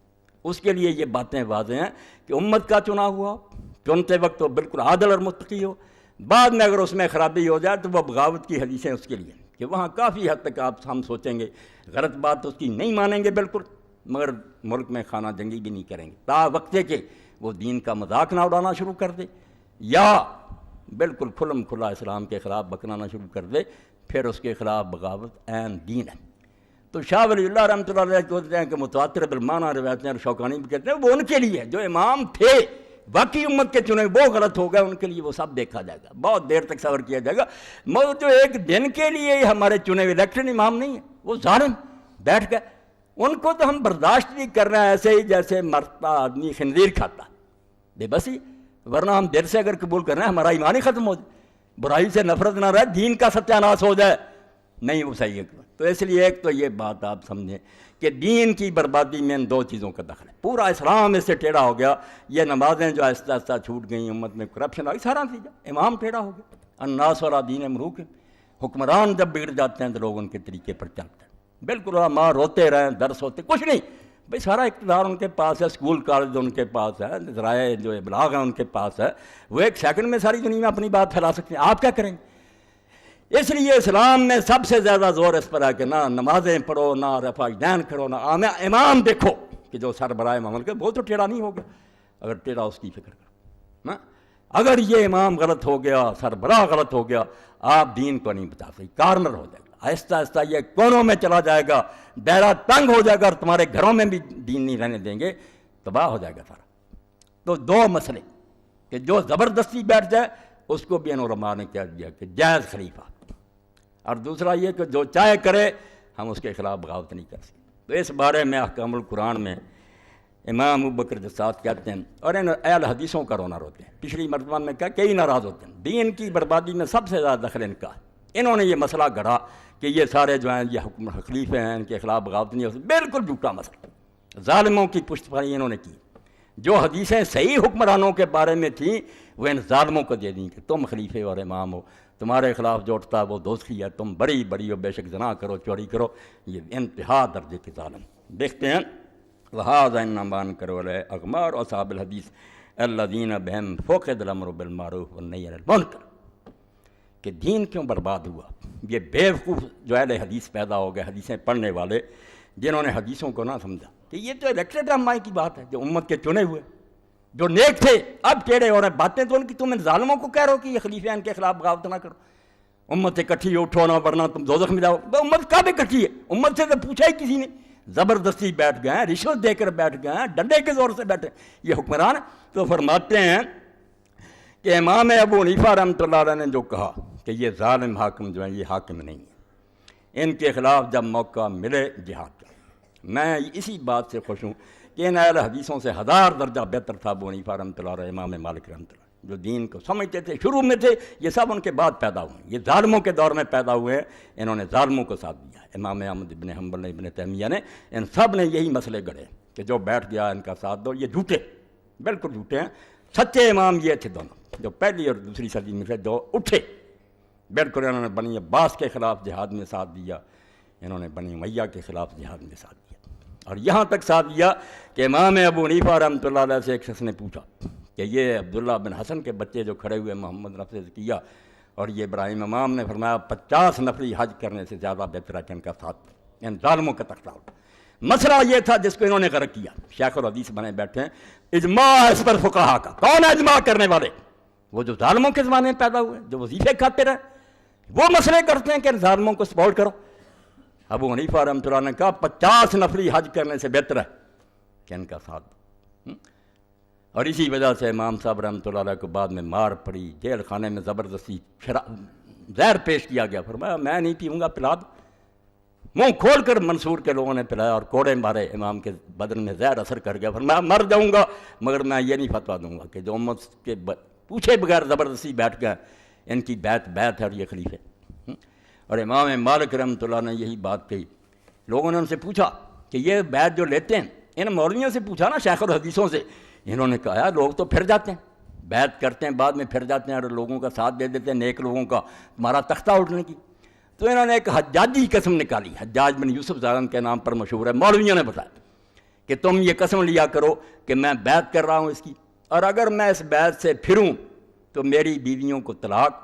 اس کے لیے یہ باتیں واضح ہیں کہ امت کا چنا ہوا، چنتے وقت تو بالکل عادل اور متقی ہو، بعد میں اگر اس میں خرابی ہو جائے تو وہ بغاوت کی حدیثیں اس کے لیے کہ وہاں کافی حد تک آپ ہم سوچیں گے غلط بات تو اس کی نہیں مانیں گے بالکل، مگر ملک میں خانہ جنگی بھی نہیں کریں گے تا وقتے کہ وہ دین کا مذاق نہ اڑانا شروع کر دے یا بالکل کھلم کھلا اسلام کے خلاف بکنانا شروع کر دے، پھر اس کے خلاف بغاوت عین دین ہے۔ تو شاہ ولی اللہ رحمۃ اللہ علیہ کہتے ہیں کہ متواتر بالمعنی روایتیں اور شوکانی بھی کہتے ہیں وہ ان کے لیے جو امام تھے باقی امت کے چنے وہ غلط ہو گئے، ان کے لیے وہ سب دیکھا جائے گا، بہت دیر تک صبر کیا جائے گا، مگر جو ایک دن کے لیے ہمارے چنے ہوئے الیکشن امام نہیں ہے، وہ ظالم بیٹھ گئے، ان کو تو ہم برداشت نہیں کر رہے ہیں، ایسے ہی جیسے مرتا آدمی خنزیر کھاتا بے بسی، ورنہ ہم دل سے اگر قبول کر رہے ہیں ہمارا ایمان ہی ختم ہو جائے، برائی سے نفرت نہ رہے، دین کا ستیہ ناش ہو جائے، نہیں وہ صحیح ہے۔ تو اس لیے ایک تو یہ بات آپ سمجھیں کہ دین کی بربادی میں ان دو چیزوں کا دخل ہے، پورا اسلام اس سے ٹیڑھا ہو گیا، یہ نمازیں جو آہستہ آہستہ چھوٹ گئیں، امت میں کرپشن آ گئی، سارا نتیجہ امام ٹیڑھا ہو گیا، الناس علی دین ملوک، حکمران جب بگڑ جاتے ہیں تو لوگ ان کے طریقے پر چلتے ہیں، بالکل ماں روتے رہیں، درس ہوتے کچھ نہیں، بھائی سارا اقتدار ان کے پاس ہے، اسکول کالج ان کے پاس ہے، ذرائع جو ابلاغ ہیں ان کے پاس ہے، وہ ایک سیکنڈ میں ساری دنیا میں اپنی بات پھیلا سکتے ہیں، آپ کیا کریں گے؟ اس لیے اسلام میں سب سے زیادہ زور اس پر ہے کہ نہ نمازیں پڑھو، نہ رفع دین کرو، نہ امام دیکھو کہ جو سربراہ مملکت وہ تو ٹیڑھا نہیں ہو گیا، اگر ٹیڑھا اس کی فکر کرو، اگر یہ امام غلط ہو گیا، سربراہ غلط ہو گیا، آپ دین کو نہیں بتا سکتے، کارنر ہو جائے گا، آہستہ آہستہ یہ کونوں میں چلا جائے گا، دائرہ تنگ ہو جائے گا، اور تمہارے گھروں میں بھی دین نہیں رہنے دیں گے، تباہ ہو جائے گا سارا۔ تو دو مسئلے کہ جو زبردستی بیٹھ جائے اس کو بھی ان علماء نے کہہ دیا کہ جائز خلیفہ، اور دوسرا یہ کہ جو چاہے کرے ہم اس کے خلاف بغاوت نہیں کر سکتے۔ تو اس بارے میں احکام القرآن میں امام ابوبکر جساس کہتے ہیں، اور ان اہل حدیثوں کا رونا روتے ہیں، پچھلی مرتبہ میں کہا کئی ناراض ہوتے ہیں، دین کی بربادی میں سب سے زیادہ دخل ان کا ہے۔ انہوں نے یہ مسئلہ گھڑا کہ یہ سارے جو ہیں یہ خلیفے ہیں، ان کے خلاف بغاوت نہیں ہو سکتی، بالکل جھوٹا مسئلہ، ظالموں کی پشت پناہی انہوں نے کی۔ جو حدیثیں صحیح حکمرانوں کے بارے میں تھیں وہ ان ظالموں کو دے دیں کہ تم خلیفے اور امام ہو، تمہارے خلاف جو اٹھتا ہے وہ دوزخی ہے، تم بڑی بڑی ہو، بے شک زنا کرو، چوری کرو، یہ انتہا درجے کے ظالم۔ دیکھتے ہیں وَهَذَا إِنَّمَا أَنكَرُ عَلَيْهِ أَغْمَارُ أَصْحَابِ الْحَدِيثِ الَّذِينَ بِهِمْ فُقِدَ الْأَمْرُ بِالْمَعْرُوفِ وَالنَّهْيِ عَنِ الْمُنكَرِ، کہ دین کیوں برباد ہوا؟ یہ بیوقوف جو اہل حدیث پیدا ہو گئے، حدیثیں پڑھنے والے، جنہوں نے حدیثوں کو نہ سمجھا کہ یہ تو الیکٹڈ رہنمائی کی بات ہے، جو امت کے چنے ہوئے، جو نیک تھے، اب ٹیڑھے ہو رہے ہیں۔ باتیں تو ان کی تم ان ظالموں کو کہہ رہو کہ یہ خلیفے ہیں، ان کے خلاف بغاوت نہ کرو، امت اکٹھی اٹھو نہ ورنہ تم دوزخ میں جاؤ۔ امت کب اکٹھی ہے؟ امت سے تو پوچھا ہی کسی نے، زبردستی بیٹھ گئے ہیں، رشوت دے کر بیٹھ گئے ہیں، ڈنڈے کے زور سے بیٹھے یہ حکمران۔ تو فرماتے ہیں کہ امام ابو حنیفہ رحمۃ اللہ علیہ نے جو کہا کہ یہ ظالم حاکم جو ہیں یہ حاکم نہیں ہیں، ان کے خلاف جب موقع ملے جہاد کریں۔ میں اسی بات سے خوش ہوں کہ ان اہل حدیثوں سے 1000 درجہ بہتر تھا ابو حنیفہ رحمۃ اللہ علیہ، امام مالک رحمۃ اللہ، جو دین کو سمجھتے تھے، شروع میں تھے، یہ سب ان کے بعد پیدا ہوئے، یہ ظالموں کے دور میں پیدا ہوئے ہیں، انہوں نے ظالموں کو ساتھ دیا۔ امام احمد ابن حنبل نے، ابن تیمیہ نے، ان سب نے یہی مسئلے گڑھے کہ جو بیٹھ گیا ان کا ساتھ دو، یہ جھوٹے، بالکل جھوٹے ہیں۔ سچے امام یہ تھے دونوں، جو پہلی اور دوسری صدی میں سے جو اٹھے، بالکل انہوں نے بنی عباس کے خلاف جہاد میں ساتھ دیا، انہوں نے بنی امیہ کے خلاف جہاد میں ساتھ دیا، اور یہاں تک ساتھ دیا کہ امام ابو حنیفہ رحمۃ اللہ علیہ سے ایک شخص نے پوچھا کہ یہ عبداللہ بن حسن کے بچے جو کھڑے ہوئے محمد نفذ کیا اور یہ ابراہیم امام نے فرمایا 50 نفری حج کرنے سے زیادہ بہتر ہے کہ ان کا ساتھ ان ظالموں کا تختہ اٹھا۔ مسئلہ یہ تھا جس کو انہوں نے غرق کیا، شیخ الحدیث بنے بیٹھے ہیں، اجماع اس پر فقہا کا۔ کون ہے اجماع کرنے والے؟ وہ جو ظالموں کے زمانے میں پیدا ہوئے، جو وظیفے کھاتے رہے، وہ مسئلے کرتے ہیں کہ ان ظالموں کو سپورٹ کرو۔ ابو حنیفہ رحمۃ اللہ نے کہا 50 نفری حج کرنے سے بہتر ہے کہ ان کا ساتھ دو۔ اور اسی وجہ سے امام صاحب رحمۃ اللہ علیہ کو بعد میں مار پڑی، جیل خانے میں زبردستی زہر پیش کیا گیا، فرمایا میں نہیں پیوں گا، پلا دو۔ منہ کھول کر منصور کے لوگوں نے پلایا اور کوڑے مارے، امام کے بدن میں زہر اثر کر گیا، فرمایا مر جاؤں گا مگر میں یہ نہیں فتویٰ دوں گا کہ جو امت کے پوچھے بغیر زبردستی بیٹھ گئے ان کی بیعت ہے اور یہ خلیفے۔ اور امام مالک رحمۃ اللہ نے یہی بات کہی۔ لوگوں نے ان سے پوچھا کہ یہ بیعت جو لیتے ہیں، ان مولویوں سے پوچھا نا، شیخ الحدیثوں سے، انہوں نے کہا لوگ تو پھر جاتے ہیں، بیعت کرتے ہیں، بعد میں پھر جاتے ہیں اور لوگوں کا ساتھ دے دیتے ہیں، نیک لوگوں کا، تمہارا تختہ اٹھنے کی۔ تو انہوں نے ایک حجاجی قسم نکالی، حجاج بن یوسف ظالم کے نام پر مشہور ہے، مولویوں نے بتایا کہ تم یہ قسم لیا کرو کہ میں بیعت کر رہا ہوں اس کی، اور اگر میں اس بیعت سے پھروں تو میری بیویوں کو طلاق،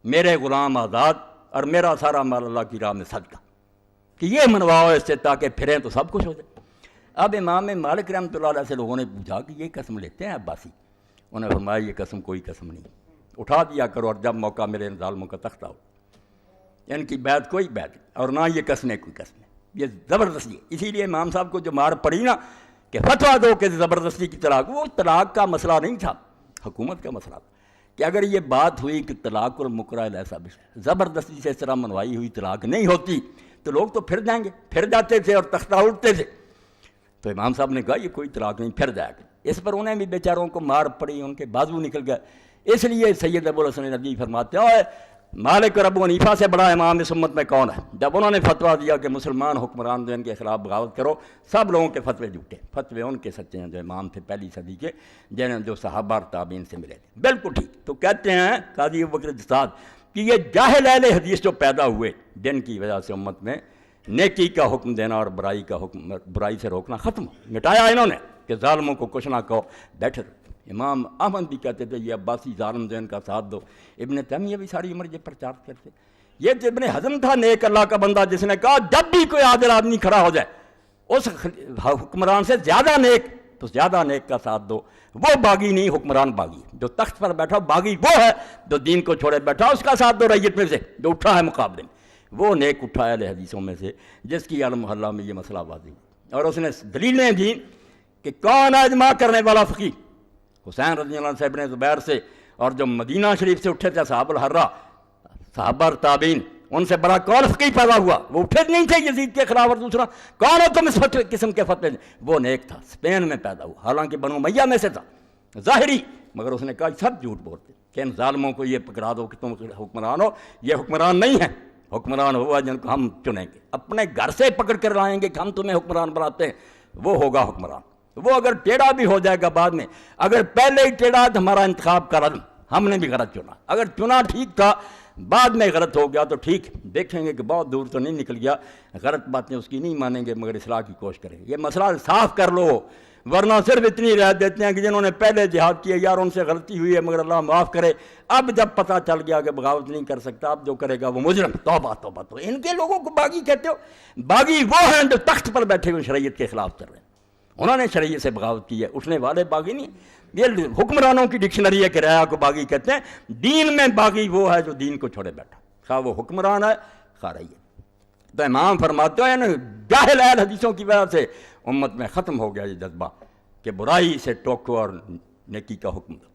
میرے غلام آزاد، اور میرا سارا مال اللہ کی راہ میں صدقہ، کہ یہ منواؤ اس سے تاکہ پھریں تو سب کچھ ہو جائے۔ اب امام مالک رحمۃ اللہ علیہ سے لوگوں نے پوچھا کہ یہ قسم لیتے ہیں عباسی؟ انہوں نے فرمایا یہ قسم کوئی قسم نہیں، اٹھا دیا کرو اور جب موقع ملے ان ظالموں کا تختہ ہو۔ ان کی بیعت کوئی بیعت اور نہ یہ قسمیں کوئی قسمیں، یہ زبردستی ہے۔ اسی لیے امام صاحب کو جو مار پڑی نا کہ فتویٰ دو کہ زبردستی کی طلاق، وہ طلاق کا مسئلہ نہیں تھا، حکومت کا مسئلہ تھا کہ اگر یہ بات ہوئی کہ طلاق المکرہ ایسا بھی زبردستی سے اس طرح منوائی ہوئی طلاق نہیں ہوتی تو لوگ تو پھر جائیں گے، پھر جاتے تھے اور تختہ اٹھتے تھے۔ تو امام صاحب نے کہا یہ کوئی طلاق نہیں، پھر جائے گا۔ اس پر انہیں بھی بیچاروں کو مار پڑی، ان کے بازو نکل گئے۔ اس لیے سید ابو الحسن ندوی فرماتے ہیں مالک اور ابو حنیفہ سے بڑا امام اس امت میں کون ہے؟ جب انہوں نے فتویٰ دیا کہ مسلمان حکمران جو ان کے خلاف بغاوت کرو، سب لوگوں کے فتوے جھوٹے، فتوے ان کے سچے ہیں جو امام تھے پہلی صدی کے، جنہیں جو صحابہ اور تابعین سے ملے تھے، بالکل ٹھیک۔ تو کہتے ہیں قاضی ابوبکر جساس کہ یہ جاہل اہل حدیث جو پیدا ہوئے، جن کی وجہ سے امت میں نیکی کا حکم دینا اور برائی کا حکم، برائی سے روکنا ختم مٹایا انہوں نے کہ ظالموں کو کچھ نہ کہو، بیٹھے رہو۔ امام احمد بھی کہتے تھے یہ عباسی ظالم جو ان کا ساتھ دو۔ ابن تیمیہ بھی ساری عمر یہ پرچار کرتے۔ یہ ابن حزم تھا نیک اللہ کا بندہ، جس نے کہا جب بھی کوئی عادل آدمی کھڑا ہو جائے اس حکمران سے زیادہ نیک تو زیادہ نیک کا ساتھ دو. وہ باغی نہیں، حکمران باغی. جو تخت پر بیٹھا باغی وہ ہے جو دین کو چھوڑے بیٹھا، اس کا ساتھ دو ریت میں سے جو اٹھا ہے مقابلے میں. وہ نیک اٹھا ہے اہل حدیثوں میں سے جس کی عالم محلہ میں یہ مسئلہ واضح ہے. اور اس نے دلیلیں دی کہ کون ہے اجماع کرنے والا فقی؟ حسین رضی اللہ عنہ سے ابن زبیر سے، اور جو مدینہ شریف سے اٹھے تھے صحابہ الحرہ، صحابہ اور تابعین، ان سے بڑا کون فقی پیدا ہوا؟ وہ اٹھے نہیں تھے یزید کے خلاف. اور دوسرا کون ہو تم اس قسم کے فتوے؟ وہ نیک تھا، اسپین میں پیدا ہوا، حالانکہ بنو امیہ میں سے تھا ظاہری، مگر اس نے کہا سب جھوٹ بولتے کہ ان ظالموں کو یہ پکڑا دو کہ تم حکمران ہو. یہ حکمران نہیں ہے، حکمران ہوا جن کو ہم چنیں گے، اپنے گھر سے پکڑ کر لائیں گے کہ ہم تمہیں حکمران بناتے ہیں، وہ ہوگا حکمران. وہ اگر ٹیڑھا بھی ہو جائے گا بعد میں، اگر پہلے ہی ٹیڑھا تو ہمارا انتخاب کرا، ہم نے بھی غلط چنا. اگر چنا ٹھیک تھا بعد میں غلط ہو گیا تو ٹھیک، دیکھیں گے کہ بہت دور تو نہیں نکل گیا، غلط باتیں اس کی نہیں مانیں گے مگر اصلاح کی کوشش کریں گے. یہ مسئلہ صاف کر لو، ورنہ صرف اتنی رعایت دیتے ہیں کہ جنہوں نے پہلے جہاد کیا یار ان سے غلطی ہوئی ہے مگر اللہ معاف کرے. اب جب پتہ چل گیا کہ بغاوت نہیں کر سکتا، اب جو کرے گا وہ مجرم. توبہ توبہ. تو ان کے لوگوں کو باغی کہتے ہو؟ باغی وہ ہیں جو تخت پر بیٹھے ہوئے شریعت کے خلاف چل رہے ہیں، انہوں نے شریعت سے بغاوت کی ہے. اٹھنے والے باغی نہیں. یہ حکمرانوں کی ڈکشنری ہے کہ رعایا کو باغی کہتے ہیں. دین میں باغی وہ ہے جو دین کو چھوڑے بیٹھا، خواہ وہ حکمران ہے خواہ رعیت. تو امام فرماتے ہیں جاہل اہل حدیثوں کی وجہ سے امت میں ختم ہو گیا یہ جذبہ کہ برائی سے ٹوکو اور نیکی کا حکم دو.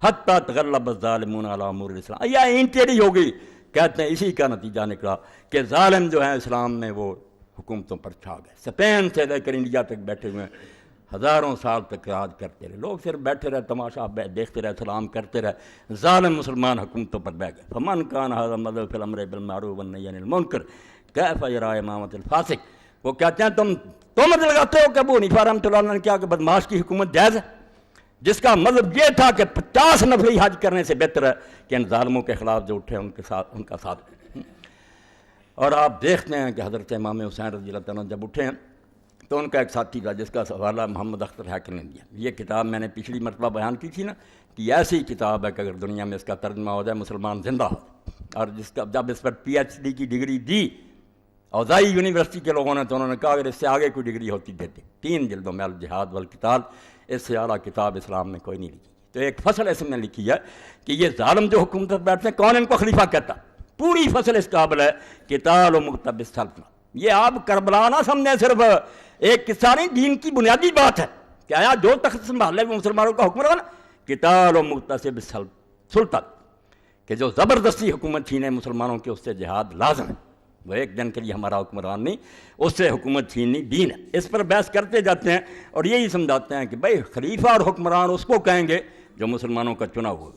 حتیٰ تغلب الظالمون علی امور الاسلام. یہ این ٹیڑھی ہو گئی. کہتے ہیں اسی کا نتیجہ نکلا کہ ظالم جو ہیں اسلام میں وہ حکومتوں پر چھا گئے. اسپین سے لے کر انڈیا تک بیٹھے ہوئے ہزاروں سال تک راج کرتے رہے. لوگ صرف بیٹھے رہے، تماشا دیکھتے رہے، سلام کرتے رہے. ظالم مسلمان حکومتوں پر بیٹھ گئے. فمن کان ھذا مذہب فی الامر بالمعروف والنہی عن المنکر کیف یری امامۃ الفاسق. وہ کہتے ہیں تم تہمت لگاتے ہو کہ ابو حنیفہ رحمۃ اللہ علیہ نے کیا کہ بدماش کی حکومت جائز ہے، جس کا مطلب یہ تھا کہ 50 نفلی حج کرنے سے بہتر ہے کہ ان ظالموں کے خلاف جو اٹھے ان کے ساتھ ان کا ساتھ. اور آپ دیکھتے ہیں کہ حضرت امام حسین رضی اللہ تعالیٰ جب اٹھے ہیں تو ان کا ایک ساتھی تھا جس کا حوالہ محمد اختر حیکر نے دیا. یہ کتاب میں نے پچھلی مرتبہ بیان کی تھی نا کہ یہ ایسی کتاب ہے کہ اگر دنیا میں اس کا ترجمہ ہو جائے مسلمان زندہ ہو. اور جس کا جب اس پر PhD کی ڈگری دی اوزائی یونیورسٹی کے لوگوں نے تو انہوں نے کہا اگر اس سے آگے کوئی ڈگری ہوتی دیتے. 3 جلدوں میں الجہاد والقتال، اس سے اعلیٰ کتاب اسلام میں کوئی نہیں لکھی. تو ایک فصل اس میں لکھی ہے کہ یہ ظالم جو حکومت پر بیٹھتے ہیں کون ان کو خلیفہ کہتا. پوری فصل اس قابل ہے قتال و مقتبس سلطنہ. یہ آپ کربلا نہ سمجھیں صرف ایک قصہ نہیں، دین کی بنیادی بات ہے کہ آیا جو تخت سنبھالے وہ مسلمانوں کا حکمران. قتال و مقتبس سلطنہ کہ جو زبردستی حکومت چھینے مسلمانوں کے، اس سے جہاد لازم ہے. وہ ایک دن کے لیے ہمارا حکمران نہیں، اس سے حکومت چھیننی دین ہے. اس پر بحث کرتے جاتے ہیں اور یہی سمجھاتے ہیں کہ بھائی خلیفہ اور حکمران اس کو کہیں گے جو مسلمانوں کا چنا ہوا.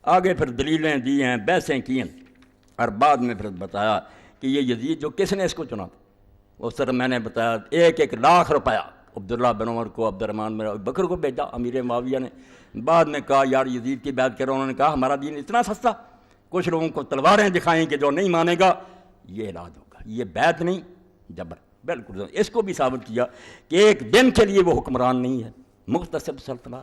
آگے پھر دلیلیں دی ہیں، بحثیں کی ہیں، اور بعد میں پھر بتایا کہ یہ یزید جو کس نے اس کو چنا تھا. اس طرح میں نے بتایا 1 لاکھ روپیہ عبداللہ بن عمر کو، عبد الرحمن بن ابی بکر کو بھیجا امیر معاویہ نے. بعد میں کہا یار یزید کی بیعت کرو. انہوں نے کہا ہمارا دین اتنا سستا، کچھ لوگوں کو تلواریں دکھائیں کہ جو نہیں مانے گا یہ علاج ہوگا. یہ بیعت نہیں جبر. بالکل اس کو بھی ثابت کیا کہ ایک دن کے لیے وہ حکمران نہیں ہے، مختصب سلطنہ.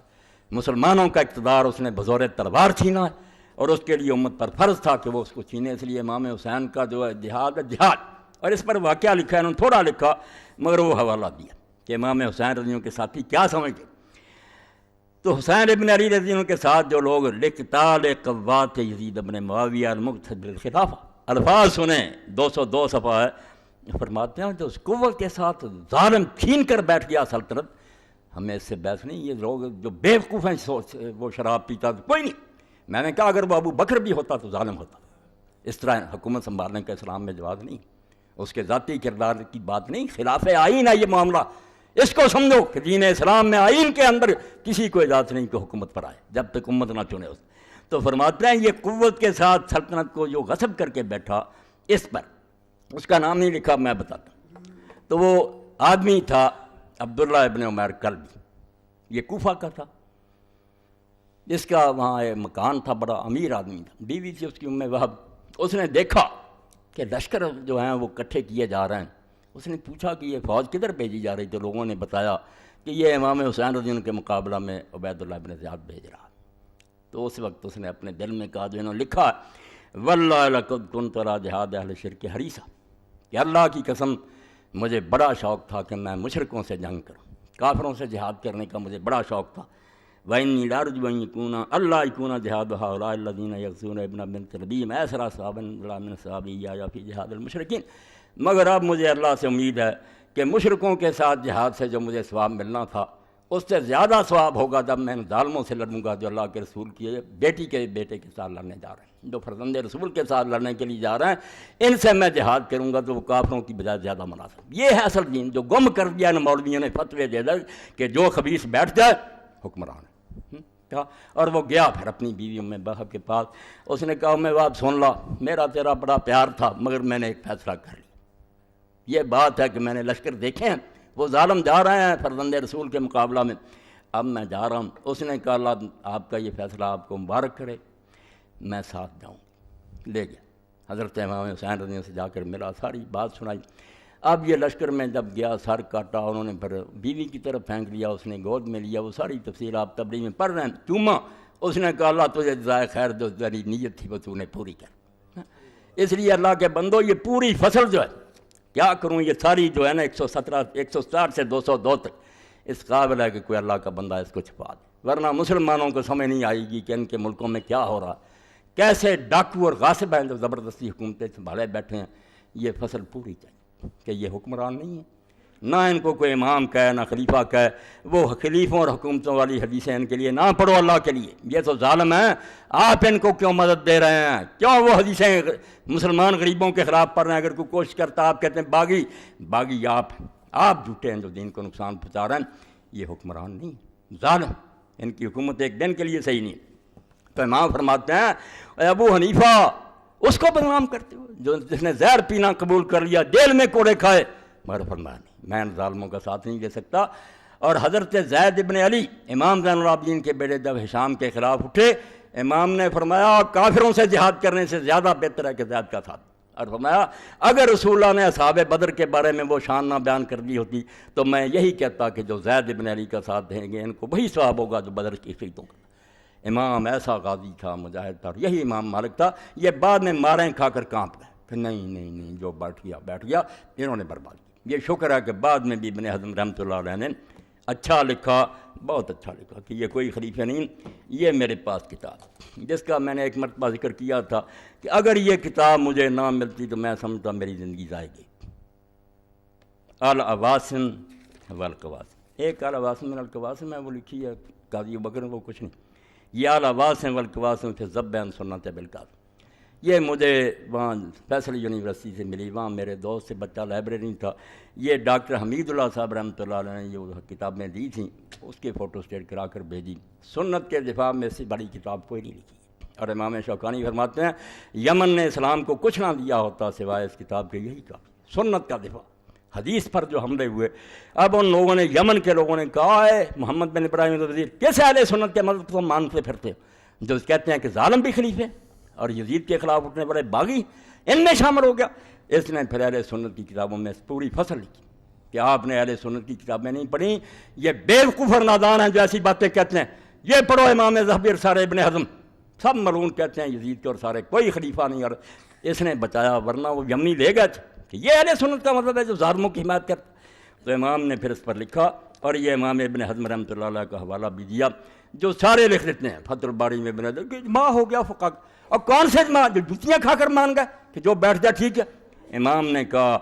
مسلمانوں کا اقتدار اس نے بزور تلوار چھینا ہے اور اس کے لیے امت پر فرض تھا کہ وہ اس کو چھینے. اس لیے امام حسین کا جو ہے جہاد ہے جہاد. اور اس پر واقعہ لکھا ہے، انہوں نے تھوڑا لکھا مگر وہ حوالہ دیا کہ امام حسین رضی اللہ کے ساتھی کیا سمجھتے. تو حسین ابن علی رضی اللہ کے ساتھ جو لوگ لقتال قوات یزید ابن معاویہ المقتد بالخلافہ الفاظ سنیں 202 صفحہ ہے. فرماتے ہیں جو اس قوت کے ساتھ ظالم چھین کر بیٹھ گیا سلطنت، ہمیں اس سے بحث نہیں. یہ لوگ جو بیوقوف ہیں وہ شراب پیتا تو کوئی نہیں. میں نے کہا اگر وہ ابو بکر بھی ہوتا تو ظالم ہوتا. اس طرح حکومت سنبھالنے کا اسلام میں جواز نہیں. اس کے ذاتی کردار کی بات نہیں، خلاف آئین ہے یہ معاملہ. اس کو سمجھو کہ دین اسلام میں آئین کے اندر کسی کو اجازت نہیں کہ حکومت پر آئے جب تک امت نہ چنے. تو فرماتے ہیں یہ قوت کے ساتھ سلطنت کو جو غصب کر کے بیٹھا، اس پر اس کا نام نہیں لکھا، میں بتاتا ہوں. تو وہ آدمی تھا عبداللہ ابن عمر کلبی. یہ کوفہ کا تھا. اس کا وہاں ایک مکان تھا، بڑا امیر آدمی تھا. بیوی تھی اس کی ام وہب. اس نے دیکھا کہ لشکر جو ہیں وہ اکٹھے کیے جا رہے ہیں. اس نے پوچھا کہ یہ فوج کدھر بھیجی جا رہی تھی. لوگوں نے بتایا کہ یہ امام حسین رضی اللہ کے مقابلہ میں عبید اللہ ابن زیاد بھیج رہا. تو اس وقت اس نے اپنے دل میں کہا جو انہوں نے لکھا واللہ لقد کنت اری جہاد اہل شرک حریصا، کہ اللہ کی قسم مجھے بڑا شوق تھا کہ میں مشرکوں سے جنگ کروں، کافروں سے جہاد کرنے کا مجھے بڑا شوق تھا۔ وَإِنِّي لَأَرْجُو أَن يَكُونَ أَلَّا يَكُونَ جِهَادُ هَؤُلَاءِ الَّذِينَ يَغْزُونَ ابْنَ بِنْتِ رَبِيعٍ أَسْرَىٰ صَحَابًا وَلَا مِنْ صَحَابِيٍّ فِي جِهَادِ الْمُشْرِكِينَ۔ مگر اب مجھے اللہ سے امید ہے کہ مشرکوں کے ساتھ جہاد سے جو مجھے ثواب ملنا تھا اس سے زیادہ ثواب ہوگا جب میں ان ظالموں سے لڑوں گا جو اللہ کے رسول کی بیٹی کے بیٹے کے ساتھ لڑنے جا رہے ہیں، جو فرزند رسول کے ساتھ لڑنے کے لیے جا رہے ہیں، ان سے میں جہاد کروں گا تو وہ کافروں کی بجائے زیادہ مناسب۔ یہ ہے اصل دین جو گم کر دیا ان مولویوں نے فتوے دے دے کہ جو خبیث بیٹھ جائے حکمران ہے۔ اور وہ گیا پھر اپنی بیوی ام بہب کے پاس، اس نے کہا میں بات سن لا، میرا تیرا بڑا پیار تھا مگر میں نے ایک فیصلہ کر لیا۔ یہ بات ہے کہ میں نے لشکر دیکھے ہیں، وہ ظالم جا رہے ہیں فرزند رسول کے مقابلہ میں، اب میں جا رہا ہوں۔ اس نے کہا اللہ آپ کا یہ فیصلہ آپ کو مبارک کرے، میں ساتھ جاؤں۔ لے گیا حضرت امام حسین رضی اللہ عنہ سے جا کر ملا، ساری بات سنائی۔ اب یہ لشکر میں جب گیا سر کاٹا، انہوں نے پھر بیوی کی طرف پھینک لیا، اس نے گود میں لیا، وہ ساری تفصیل آپ تبلیغ میں پڑھ رہے ہیں، چوما۔ اس نے کہا اللہ تجھے جزائے خیر جو تیری نیت تھی وہ تو نے پوری کر۔ اس لیے اللہ کے بندو یہ پوری فصل جو ہے کیا کروں، یہ ساری جو ہے نا 160 سے 202 تک اس قابل ہے کہ کوئی اللہ کا بندہ اس کو چھپا دے، ورنہ مسلمانوں کو سمجھ نہیں آئے گی کہ ان کے ملکوں میں کیا ہو رہا، کیسے ڈاکو اور غاصب ہیں جو زبردستی حکومتیں سنبھالے بیٹھے ہیں۔ یہ فصل پوری چاہیے کہ یہ حکمران نہیں ہے، نہ ان کو کوئی امام کہے نہ خلیفہ کہے، وہ خلیفوں اور حکومتوں والی حدیثیں ان کے لیے نہ پڑھو اللہ کے لیے، یہ تو ظالم ہیں، آپ ان کو کیوں مدد دے رہے ہیں، کیوں وہ حدیثیں مسلمان غریبوں کے خلاف پڑھ رہے ہیں؟ اگر کوئی کوشش کرتا آپ کہتے ہیں باغی آپ جھوٹے ہیں جو دین کو نقصان پہنچا رہے ہیں، یہ حکمران نہیں، ظالم، ان کی حکومت ایک دن کے لیے صحیح نہیں۔ تو امام فرماتے ہیں اے ابو حنیفہ اس کو بدنام کرتے ہو جس نے زہر پینا قبول کر لیا، جیل میں کوڑے کھائے، مگر فرمایا نہیں میں ان ظالموں کا ساتھ نہیں دے سکتا۔ اور حضرت زید ابن علی امام زین العابدین کے بیٹے جب ہشام کے خلاف اٹھے، امام نے فرمایا کافروں سے جہاد کرنے سے زیادہ بہتر ہے کہ زید کا ساتھ، اور فرمایا اگر رسول اللہ نے اصحاب بدر کے بارے میں وہ شان نہ بیان کر دی ہوتی تو میں یہی کہتا کہ جو زید ابن علی کا ساتھ دیں گے ان کو وہی ثواب ہوگا جو بدر کی شہیدوں کا۔ امام ایسا غازی تھا، مجاہد تھا، اور یہی امام مالک تھا۔ یہ بعد میں ماریں کھا کر کانپ گئے کہ نہیں جو بیٹھ گیا، انہوں نے برباد کیا۔ یہ شکر ہے کہ بعد میں بھی ابن حزم رحمۃ اللہ علیہ نے اچھا لکھا، بہت اچھا لکھا کہ یہ کوئی خلیفہ نہیں، یہ میرے پاس کتاب جس کا میں نے ایک مرتبہ ذکر کیا تھا کہ اگر یہ کتاب مجھے نہ ملتی تو میں سمجھتا میری زندگی ضائع گئی۔ العواسم والقواسم، ایک العواسم والقواسم ہے وہ لکھی ہے قاضی بکر، وہ کچھ نہیں، یہ العواسم والقواسم فی الذب عن سنت بالقاسم، یہ مجھے وہاں فیصل یونیورسٹی سے ملی، وہاں میرے دوست سے بچہ لائبریری تھا، یہ ڈاکٹر حمید اللہ صاحب رحمۃ اللہ علیہ نے جو کتابیں دی تھیں اس کے فوٹو اسٹیٹ کرا کر بھیجی۔ سنت کے دفاع میں سے بڑی کتاب کوئی نہیں لکھی، اور امام شوکانی فرماتے ہیں یمن نے اسلام کو کچھ نہ دیا ہوتا سوائے اس کتاب کے، یہی کافی سنت کا دفاع، حدیث پر جو حملے ہوئے۔ اب ان لوگوں نے، یمن کے لوگوں نے کہا ہے محمد بن ابراہیم وزیر کس اہل سنت کے مذہب کو مانتے پھرتے جو کہتے ہیں کہ ظالم بھی خلیفے اور یزید کے خلاف اٹھنے والے باغی ان میں شامل ہو گیا۔ اس نے پھر اہل سنت کی کتابوں میں پوری فصل لکھی کہ آپ نے اہل سنت کی کتابیں نہیں پڑھی، یہ بیوقوف اور نادان ہیں جو ایسی باتیں کہتے ہیں، یہ پڑھو امام ظہبی اور سارے ابن حزم، سب ملعون کہتے ہیں یزید کے اور سارے، کوئی خلیفہ نہیں، اور اس نے بچایا، ورنہ وہ یمنی لے گئے تھے کہ یہ اہل سنت کا مطلب ہے جو ظالموں کی حمایت کرتا۔ تو امام نے پھر اس پر لکھا، اور یہ امام ابن حزم رحمۃ اللہ علیہ کا حوالہ بھی دیا جو سارے لکھ دیتے ہیں فتح الباری میں، کہ اجماع ہو گیا فقہ، اور کون سے اجماع جو جوتیاں کھا کر مان گئے کہ جو بیٹھ جائے ٹھیک ہے۔ امام نے کہا،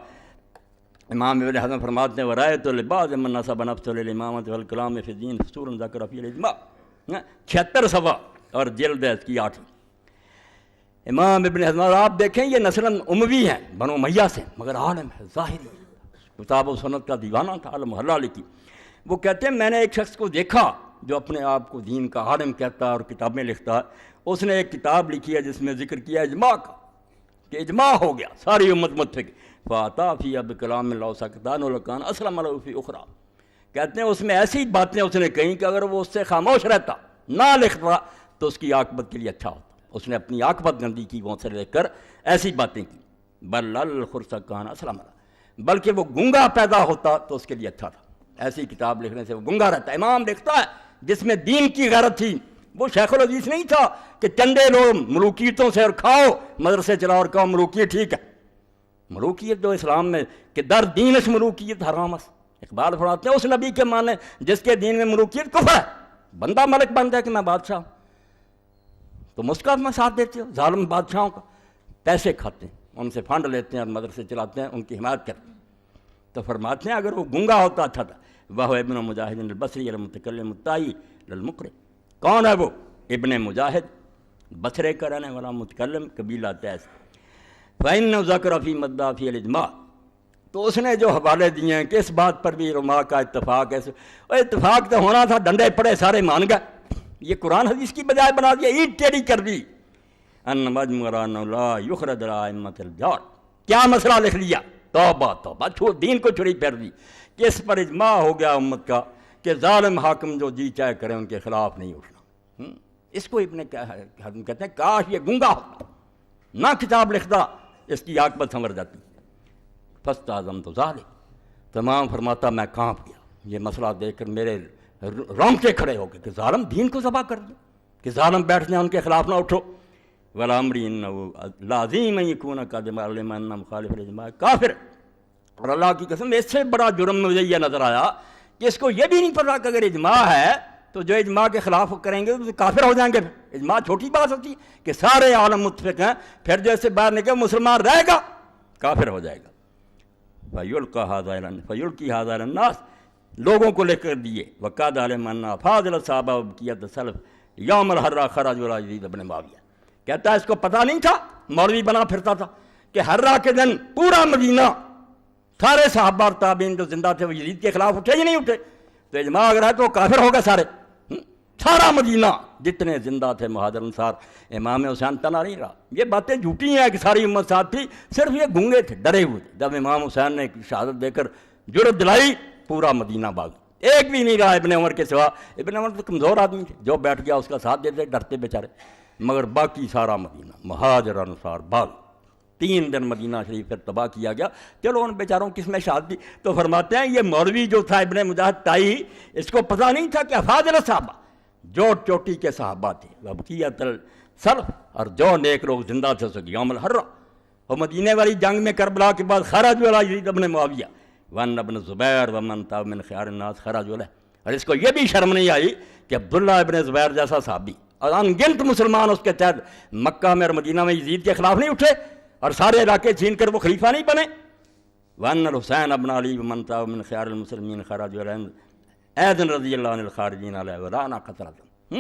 امام ابن حزم فرماتے ہیں ورایت لبعض من نسب نفسه للامامۃ والکلام فی الدین فسور ذکر فی الاجماع، 76 صفحہ اور جلد ہے اس کی 8۔ امام ابن حزم آپ دیکھیں یہ نسلاً اموی ہیں، بنو امیہ سے، مگر عالم ہے، ظاہری ہے، کتاب و سنت کا دیوانہ تھا، المحلہ لکھی۔ وہ کہتے ہیں میں نے ایک شخص کو دیکھا جو اپنے آپ کو دین کا عالم کہتا ہے اور کتابیں لکھتا ہے، اس نے ایک کتاب لکھی ہے جس میں ذکر کیا اجماع کا کہ اجماع ہو گیا، ساری امت متفق، فاتا فی اب کلام اللہ سکتان الکان اسلم علیہ فی اخرى، کہتے ہیں اس میں ایسی باتیں اس نے کہیں کہ اگر وہ اس سے خاموش رہتا نہ لکھتا تو اس کی عاقبت کے لیے اچھا ہوتا۔ اس نے اپنی عاقبت گندی کی وہ سے لکھ کر ایسی باتیں کی، بل الخرسکان اسلم علیہ، بلکہ وہ گنگا پیدا ہوتا تو اس کے لیے اچھا تھا، ایسی کتاب لکھنے سے وہ گنگا رہتا۔ امام لکھتا ہے جس میں دین کی غیرت تھی، وہ شیخ الحدیث نہیں تھا کہ چندے لو ملوکیتوں سے اور کھاؤ، مدرسے چلاؤ اور کہو ملوکیت ٹھیک ہے، ملوکیت جو اسلام میں کہ در دینش ملوکیت حرام است، اقبال فرماتے ہیں اس نبی کے مانے جس کے دین میں ملوکیت کفر ہے، بندہ ملک بن جائے کہ میں بادشاہ ہوں، تو مسکات میں ساتھ دیتے ہو ظالم بادشاہوں کا، پیسے کھاتے ہیں، ان سے فنڈ لیتے ہیں اور مدرسے چلاتے ہیں، ان کی حمایت کرتے ہیں۔ تو فرماتے ہیں اگر وہ گنگا ہوتا اچھا تھا، وہ ابن مجاہد البصری المتکلم الطائی للمقرئ، کون ہے وہ؟ ابن مجاہد، بصرے کا رہنے والا، متکلم، قبیلہ تیس، فإنہ ذکر فی مدہ فی الاجماع، تو اس نے جو حوالے دیے ہیں کہ اس بات پر بھی علماء کا اتفاق ہے، اور اتفاق تو ہونا تھا، ڈنڈے پڑے سارے مان گئے، یہ قرآن حدیث کی بجائے بنا دیا، اینٹ ٹیڑھی کر دی، ان مجمع لا یخرج ائمۃ الجور، کیا مسئلہ لکھ لیا، توبہ توبہ، دین کو چھری پھیر دی کہ اس پر اجماع ہو گیا امت کا کہ ظالم حاکم جو جی چاہے کریں ان کے خلاف نہیں اٹھنا۔ اس کو ابن حزم کہتے ہیں کاش یہ گنگا ہوتا، نہ کتاب لکھتا، اس کی عاقبت سنور جاتی۔ فاستعظم تو ظالم، تمام فرماتا میں کانپ گیا یہ مسئلہ دیکھ کر، میرے رونگٹے کھڑے ہو گئے کہ ظالم دین کو ذبح کر دیا، کہ ظالم بیٹھ جائیں ان کے خلاف نہ اٹھو۔ والامری انہ لازم ان یکون قد علم ان مخالف الاجماع کافر، اور اللہ کی قسم اس سے بڑا جرم مجھے یہ نظر آیا کہ اس کو یہ بھی نہیں پتا کہ اگر اجماع ہے تو جو اجماع کے خلاف کریں گے تو کافر ہو جائیں گے۔ پھر اجماع چھوٹی بات ہوتی ہے کہ سارے عالم متفق ہیں، پھر جو اس سے باہر نکلے مسلمان رہے گا کافر ہو جائے گا۔ فیلقی ھذا علی الناس، لوگوں کو لے کر دیے، وقد علم ان افاضل الصحابہ بقیۃ السلف یوم الحرہ خرجوا علی یزید بن معاویہ، کہتا ہے اس کو پتہ نہیں تھا، مولوی بنا پھرتا تھا کہ حرہ کے دن پورا مدینہ سارے صحابہ اور تابعین جو زندہ تھے وہ یزید کے خلاف اٹھے ہی نہیں اٹھے، تو اجماع اگر ہے تو وہ کافر ہوگا سارے، سارا مدینہ جتنے زندہ تھے مہاجر انصار، امام حسین تنہا نہیں رہا۔ یہ باتیں جھوٹی ہیں کہ ساری امت ساتھ تھی، صرف یہ گونگے تھے، ڈرے ہوئے تھے۔ جب امام حسین نے شہادت دے کر جرأت دلائی، پورا مدینہ بھاگ، ایک بھی نہیں رہا ابن عمر کے سوا۔ ابن عمر تو کمزور آدمی تھے، جو بیٹھ گیا اس کا ساتھ دیتے، ڈرتے بیچارے، مگر باقی سارا مدینہ مہاجر انصار بھاگ۔ 3 دن مدینہ شریف پھر تباہ کیا گیا، چلو ان بیچاروں کی اس میں شہادت دی۔ تو فرماتے ہیں یہ مولوی جو تھا ابن مجاہد تائی، اس کو پتہ نہیں تھا کہ افاضل صحابہ جو چوٹی کے صحابہ تھے، وبقیۃ السلف، اور جو نیک لوگ زندہ تھے اس یوم الحرہ، اور مدینے والی جنگ میں کربلا کے بعد خرجوا علی یزید بن معاویہ وان ابن زبیر ومن تاب من خیار الناس خرجوا علیہ۔ اور اس کو یہ بھی شرم نہیں آئی کہ عبداللہ ابن زبیر جیسا صحابی اور ان گنت مسلمان اس کے تحت مکہ میں اور مدینہ میں یزید کے خلاف نہیں اٹھے اور سارے علاقے چھین کر وہ خلیفہ نہیں بنے۔ وان الحسین ابن علی ومن تاب من خیار المسلمین خرجوا علیہ ایذن رضی اللہ عنہ الخارجین علیہ ورانا قطرۃ،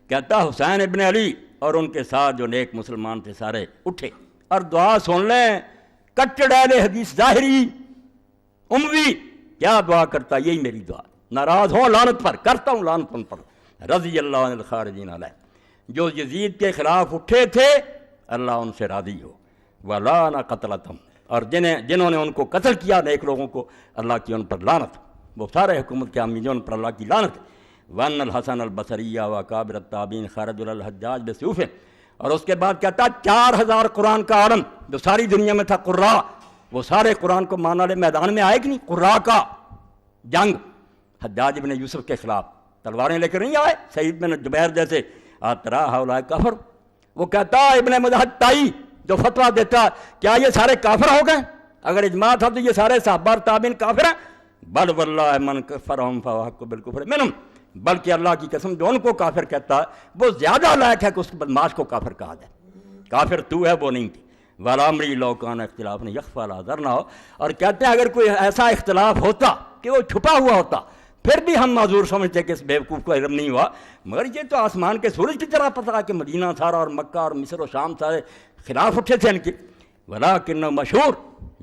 کہتا حسین ابن علی اور ان کے ساتھ جو نیک مسلمان تھے سارے اٹھے، اور دعا سن لیں، کٹڑ اہل حدیث ظاہری اموی کیا دعا کرتا، یہی میری دعا، ناراض ہوں لعنت پر، کرتا ہوں لعنت ان پر، رضی اللہ عنہ الخارجین علیہ، جو یزید کے خلاف اٹھے تھے اللہ ان سے راضی ہو، ولانا قتلتہم، اور جنہوں نے ان کو قتل کیا نیک لوگوں کو، اللہ کی ان پر لعنت، وہ سارے حکومت کے عاملین ان پر اللہ کی لعنت۔ وان الحسن البصری وکابر التابعین خرجوا علی الحجاج بسیوف، اور اس کے بعد کہتا 4000 قرآن کا عالم جو ساری دنیا میں تھا قراء، وہ سارے قرآن کو ماننے والے میدان میں آئے کہ نہیں؟ قراء کا جنگ حجاج بن یوسف کے خلاف تلواریں لے کر نہیں آئے، سعید بن جبیر جیسے، آترا ہؤلاء کفر، وہ کہتا ابن مجاہد تائی جو فتویٰ دیتا کیا یہ سارے کافر ہو گئے؟ اگر اجماع تھا تو یہ سارے صحابہ اور تابعین کافر ہیں؟ بل واللہ من کفرہم فہو احق بالکفر منہم، بلکہ اللہ کی قسم جو ان کو کافر کہتا ہے وہ زیادہ لائق ہے کہ اس بدماش کو کافر کہا جائے، کافر تو ہے وہ نہیں تھی۔ والامری لو کان اختلاف نے یخفی لا ذر نہ ہو، اور کہتے ہیں اگر کوئی ایسا اختلاف ہوتا کہ وہ چھپا ہوا ہوتا پھر بھی ہم معذور سمجھتے کہ اس بیوقوف کو علم نہیں ہوا، مگر یہ تو آسمان کے سورج کی طرح پتہ ہے کہ مدینہ سارا اور مکہ اور مصر و شام سارے خلاف اٹھے تھے ان کے، ولکنہ مشہور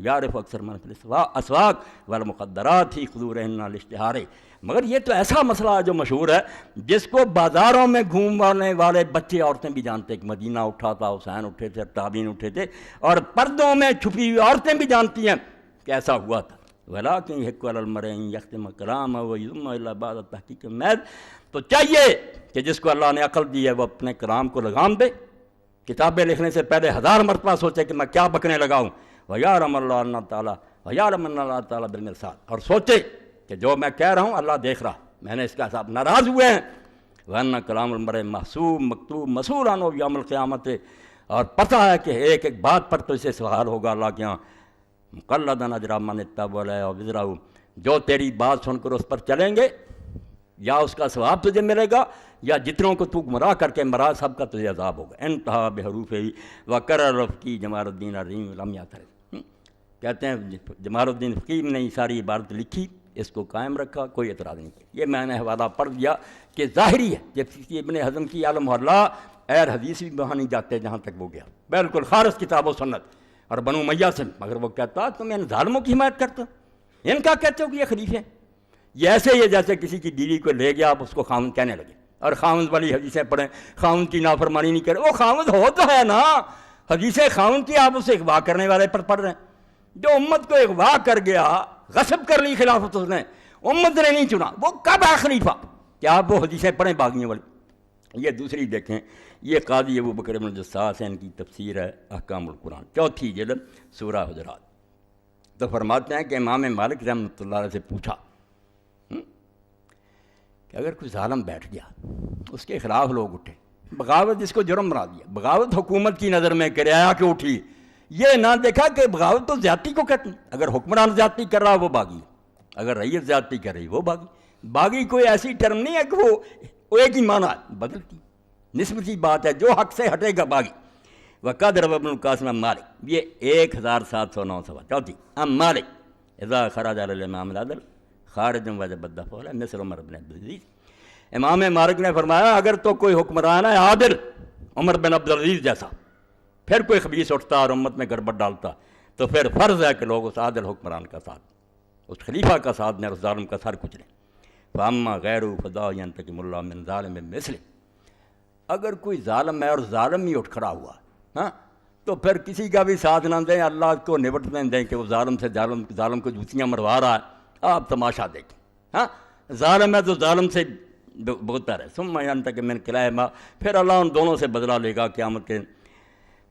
یعرف اکثر من فی الاسواق والمقدرات فی قدورہن الاشتہار، مگر یہ تو ایسا مسئلہ ہے جو مشہور ہے جس کو بازاروں میں گھومنے والے بچے عورتیں بھی جانتے ہیں کہ مدینہ اٹھا تھا، حسین اٹھے تھے، تابعین اٹھے تھے، اور پردوں میں چھپی ہوئی عورتیں بھی جانتی ہیں کہ ایسا ہوا تھا۔ ولیکن یحق علی المرء ان یختم کلامہ ویضم الی بعد تحقیق المیل، تو چاہیے کہ جس کو اللہ نے عقل دی ہے وہ اپنے کلام کو لگام دے، کتابیں لکھنے سے پہلے 1000 مرتبہ سوچے کہ میں کیا بکنے لگا ہوں، ویعلم اللہ تعالیٰ بالمرصاد، اور سوچے کہ جو میں کہہ رہا ہوں اللہ دیکھ رہا، میں نے اس کا حساب، ناراض ہوئے ہیں، وَأَنَّ کلام المرء محسوب مکتوب مسئول عنہ یوم القیامت، اور پتہ ہے کہ ایک ایک بات پر تو اسے سوال ہوگا اللہ کے ہاں مقلدن اجر من اتبع وزرہ، جو تیری بات سن کر اس پر چلیں گے یا اس کا ثواب تجھے ملے گا، یا جتنوں کو تو گمراہ کر کے مرا سب کا تجھے عذاب ہوگا۔ انتہا بحروف وقرر رفقی جمال الدین الرحیم لم یعترض، کہتے ہیں جمال الدین فقی نے یہ ساری عبارت لکھی، اس کو قائم رکھا، کوئی اعتراض نہیں کیا۔ یہ میں نے حوالہ پڑھ دیا کہ ظاہری ہے، جب ابن حزم کی عالم محلہ اہل حدیث بھی وہاں نہیں جاتے جہاں تک وہ گیا، بالکل خالص کتاب و سنت اور بنو امیہ سے، مگر وہ کہتا تم ان ظالموں کی حمایت کرتے ہو، ان کا کہتے ہو کہ یہ خلیفے ہیں۔ یہ ایسے ہی ہے جیسے کسی کی بیوی کو لے گیا آپ اس کو خاوند کہنے لگے، اور خاوند والی حدیثیں پڑھیں، خاوند کی نافرمانی نہیں کرے، وہ خاوند ہو تو ہے نا، حدیثیں خاوند کی آپ اسے اغوا کرنے والے پر پڑھ رہے ہیں۔ جو امت کو اغوا کر گیا، غصب کر لی خلافت اس نے، امت نے نہیں چنا، وہ کب ہے خلیفہ؟ کہ آپ وہ حدیثیں پڑھیں باغیوں والی۔ یہ دوسری دیکھیں، یہ قاضی ابو بکر بن جساس ہیں، ان کی تفسیر ہے احکام القرآن، چوتھی جلد، سورہ حجرات۔ تو فرماتے ہیں کہ امام مالک رحمۃ اللہ علیہ سے پوچھا کہ اگر کوئی ظالم بیٹھ گیا، اس کے خلاف لوگ اٹھے، بغاوت جس کو جرم بنا دیا، بغاوت حکومت کی نظر میں کرایہ کے اٹھی، یہ نہ دیکھا کہ بغاوت تو زیادتی کو کہتے ہیں، اگر حکمران زیادتی کر رہا وہ باغی، اگر رعیت زیادتی کر رہی وہ باغی۔ باغی کوئی ایسی ٹرم نہیں ہے کہ وہ ایک ہی معنی ہے، بدلتی نسبتی بات ہے، جو حق سے ہٹے گا باغی۔ وقد روى ابن القاسم عن مالک، یہ 1709 سوا چوتھی، ام مالک اذا خرج علی الامام العدل خارج وجب الدفع علیہ مثل عمر بن عبدالعزیز۔ امام مالک نے فرمایا اگر تو کوئی حکمران ہے عادل، عمر بن عبدالعزیز جیسا، پھر کوئی خبیث اٹھتا اور امت میں گڑبڑ ڈالتا، تو پھر فرض ہے کہ لوگ اس عادل حکمران کا ساتھ، اس خلیفہ کا ساتھ دیں، اس ظالم کا سر کچلیں۔ فاما غیر فدا ینتقم اللہ من ظالم مثلہ، اگر کوئی ظالم ہے اور ظالم ہی اٹھ کھڑا ہوا، ہاں، تو پھر کسی کا بھی ساتھ نہ دیں، اللہ کو نبٹنے دیں کہ وہ ظالم سے ظالم کو جوتیاں مروا رہا ہے، آپ تماشا دیکھیں، ہاں، ظالم ہے تو ظالم سے بہتر ہے۔ ثم ینتقم من کلہ ما، پھر اللہ ان دونوں سے بدلہ لے گا قیامت کے۔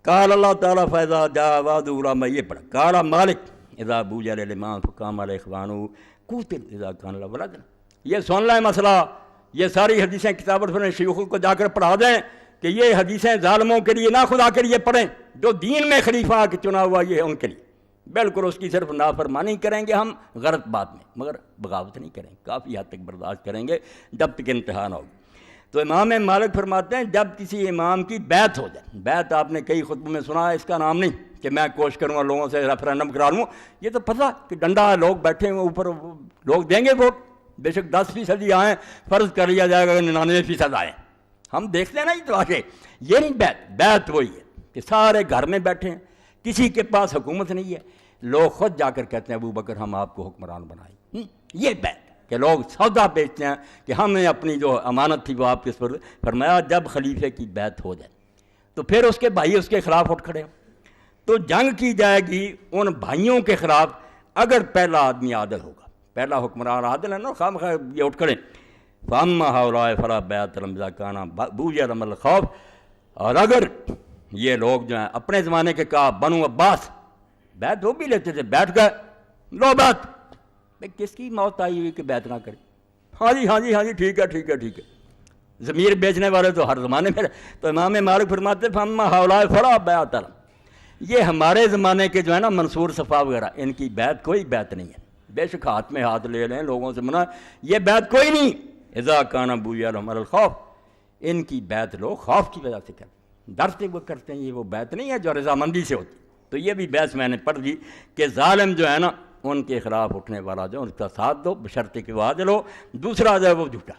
قال اللہ تعالیٰ فاذا جاء وعد اولاما، یہ پڑھا قال مالک اذا بوجھ الامام فقام علیہ اخوانہ قتل اذا کان له ولد۔ یہ سن لیں مسئلہ، یہ ساری حدیثیں کتابت میں شیوخوں کو جا کر پڑھا دیں کہ یہ حدیثیں ظالموں کے لیے نہ خدا کے لیے پڑھیں، جو دین میں خلیفہ کے چنا ہوا یہ ہے ان کے لیے، بالکل اس کی صرف نافرمانی کریں گے ہم غلط بات میں، مگر بغاوت نہیں کریں، کافی حد تک برداشت کریں گے جب تک انتہا نہ ہو۔ تو امام مالک فرماتے ہیں جب کسی امام کی بیعت ہو جائے، بیعت آپ نے کئی خطبوں میں سنا ہے، اس کا نام نہیں کہ میں کوشش کروں گا لوگوں سے ریفرینڈم کرا لوں، یہ تو پتہ کہ ڈنڈا ہے، لوگ بیٹھے ہیں اوپر، لوگ دیں گے ووٹ، بے شک 10% ہی آئیں، فرض کر لیا جائے گا کہ 99% آئیں، ہم دیکھتے ہیں نا یہ تماشے۔ یہ نہیں بیعت وہی ہے کہ سارے گھر میں بیٹھے ہیں، کسی کے پاس حکومت نہیں ہے، لوگ خود جا کر کہتے ہیں ابو بکر ہم آپ کو حکمران بنائیں، یہ بیعت کہ لوگ سودا بیچتے ہیں کہ ہم نے اپنی جو امانت تھی وہ آپ کے پر۔ فرمایا جب خلیفے کی بیعت ہو جائے تو پھر اس کے بھائی اس کے خلاف اٹھ کھڑے ہو، تو جنگ کی جائے گی ان بھائیوں کے خلاف اگر پہلا آدمی عادل ہوگا، پہلا حکمران عادل ہے نا، خام یہ اٹھ کھڑے۔ فاما ہؤلاء فلا بیعۃ لهم اذا كان بوجھ لهم الخوف، اور اگر یہ لوگ جو ہیں اپنے زمانے کے کہا بنو عباس بیعت وہ بھی لیتے تھے، بیٹھ گئے لو بیعت، کس کی موت آئی ہوئی کہ بیعت نہ کرے، ہاں جی ہاں جی ہاں جی ٹھیک ہے ٹھیک ہے ٹھیک ہے، ضمیر بیچنے والے تو ہر زمانے میں۔ تو امام مالک فرماتے فاما ہؤلاء فلا بیعۃ لهم، یہ ہمارے زمانے کے جو ہے نا منصور صفا وغیرہ، ان کی بیعت کوئی بیعت نہیں ہے، بے شک ہاتھ میں ہاتھ لے لیں لوگوں سے منع، یہ بیعت کوئی نہیں۔ اذا کان بوجھ لهم الخوف، ان کی بیعت لوگ خوف کی وجہ سے کرتے ہیں، ڈر سے وہ کرتے ہیں، یہ وہ بیعت نہیں ہے جو رضامندی سے ہوتی۔ تو یہ بھی بحث میں نے پڑھ دی کہ ظالم جو ہے نا ان کے خلاف اٹھنے والا جو ان کا ساتھ دو بشرط کہ وہ عادل ہو، دوسرا جو ہے وہ جھوٹا،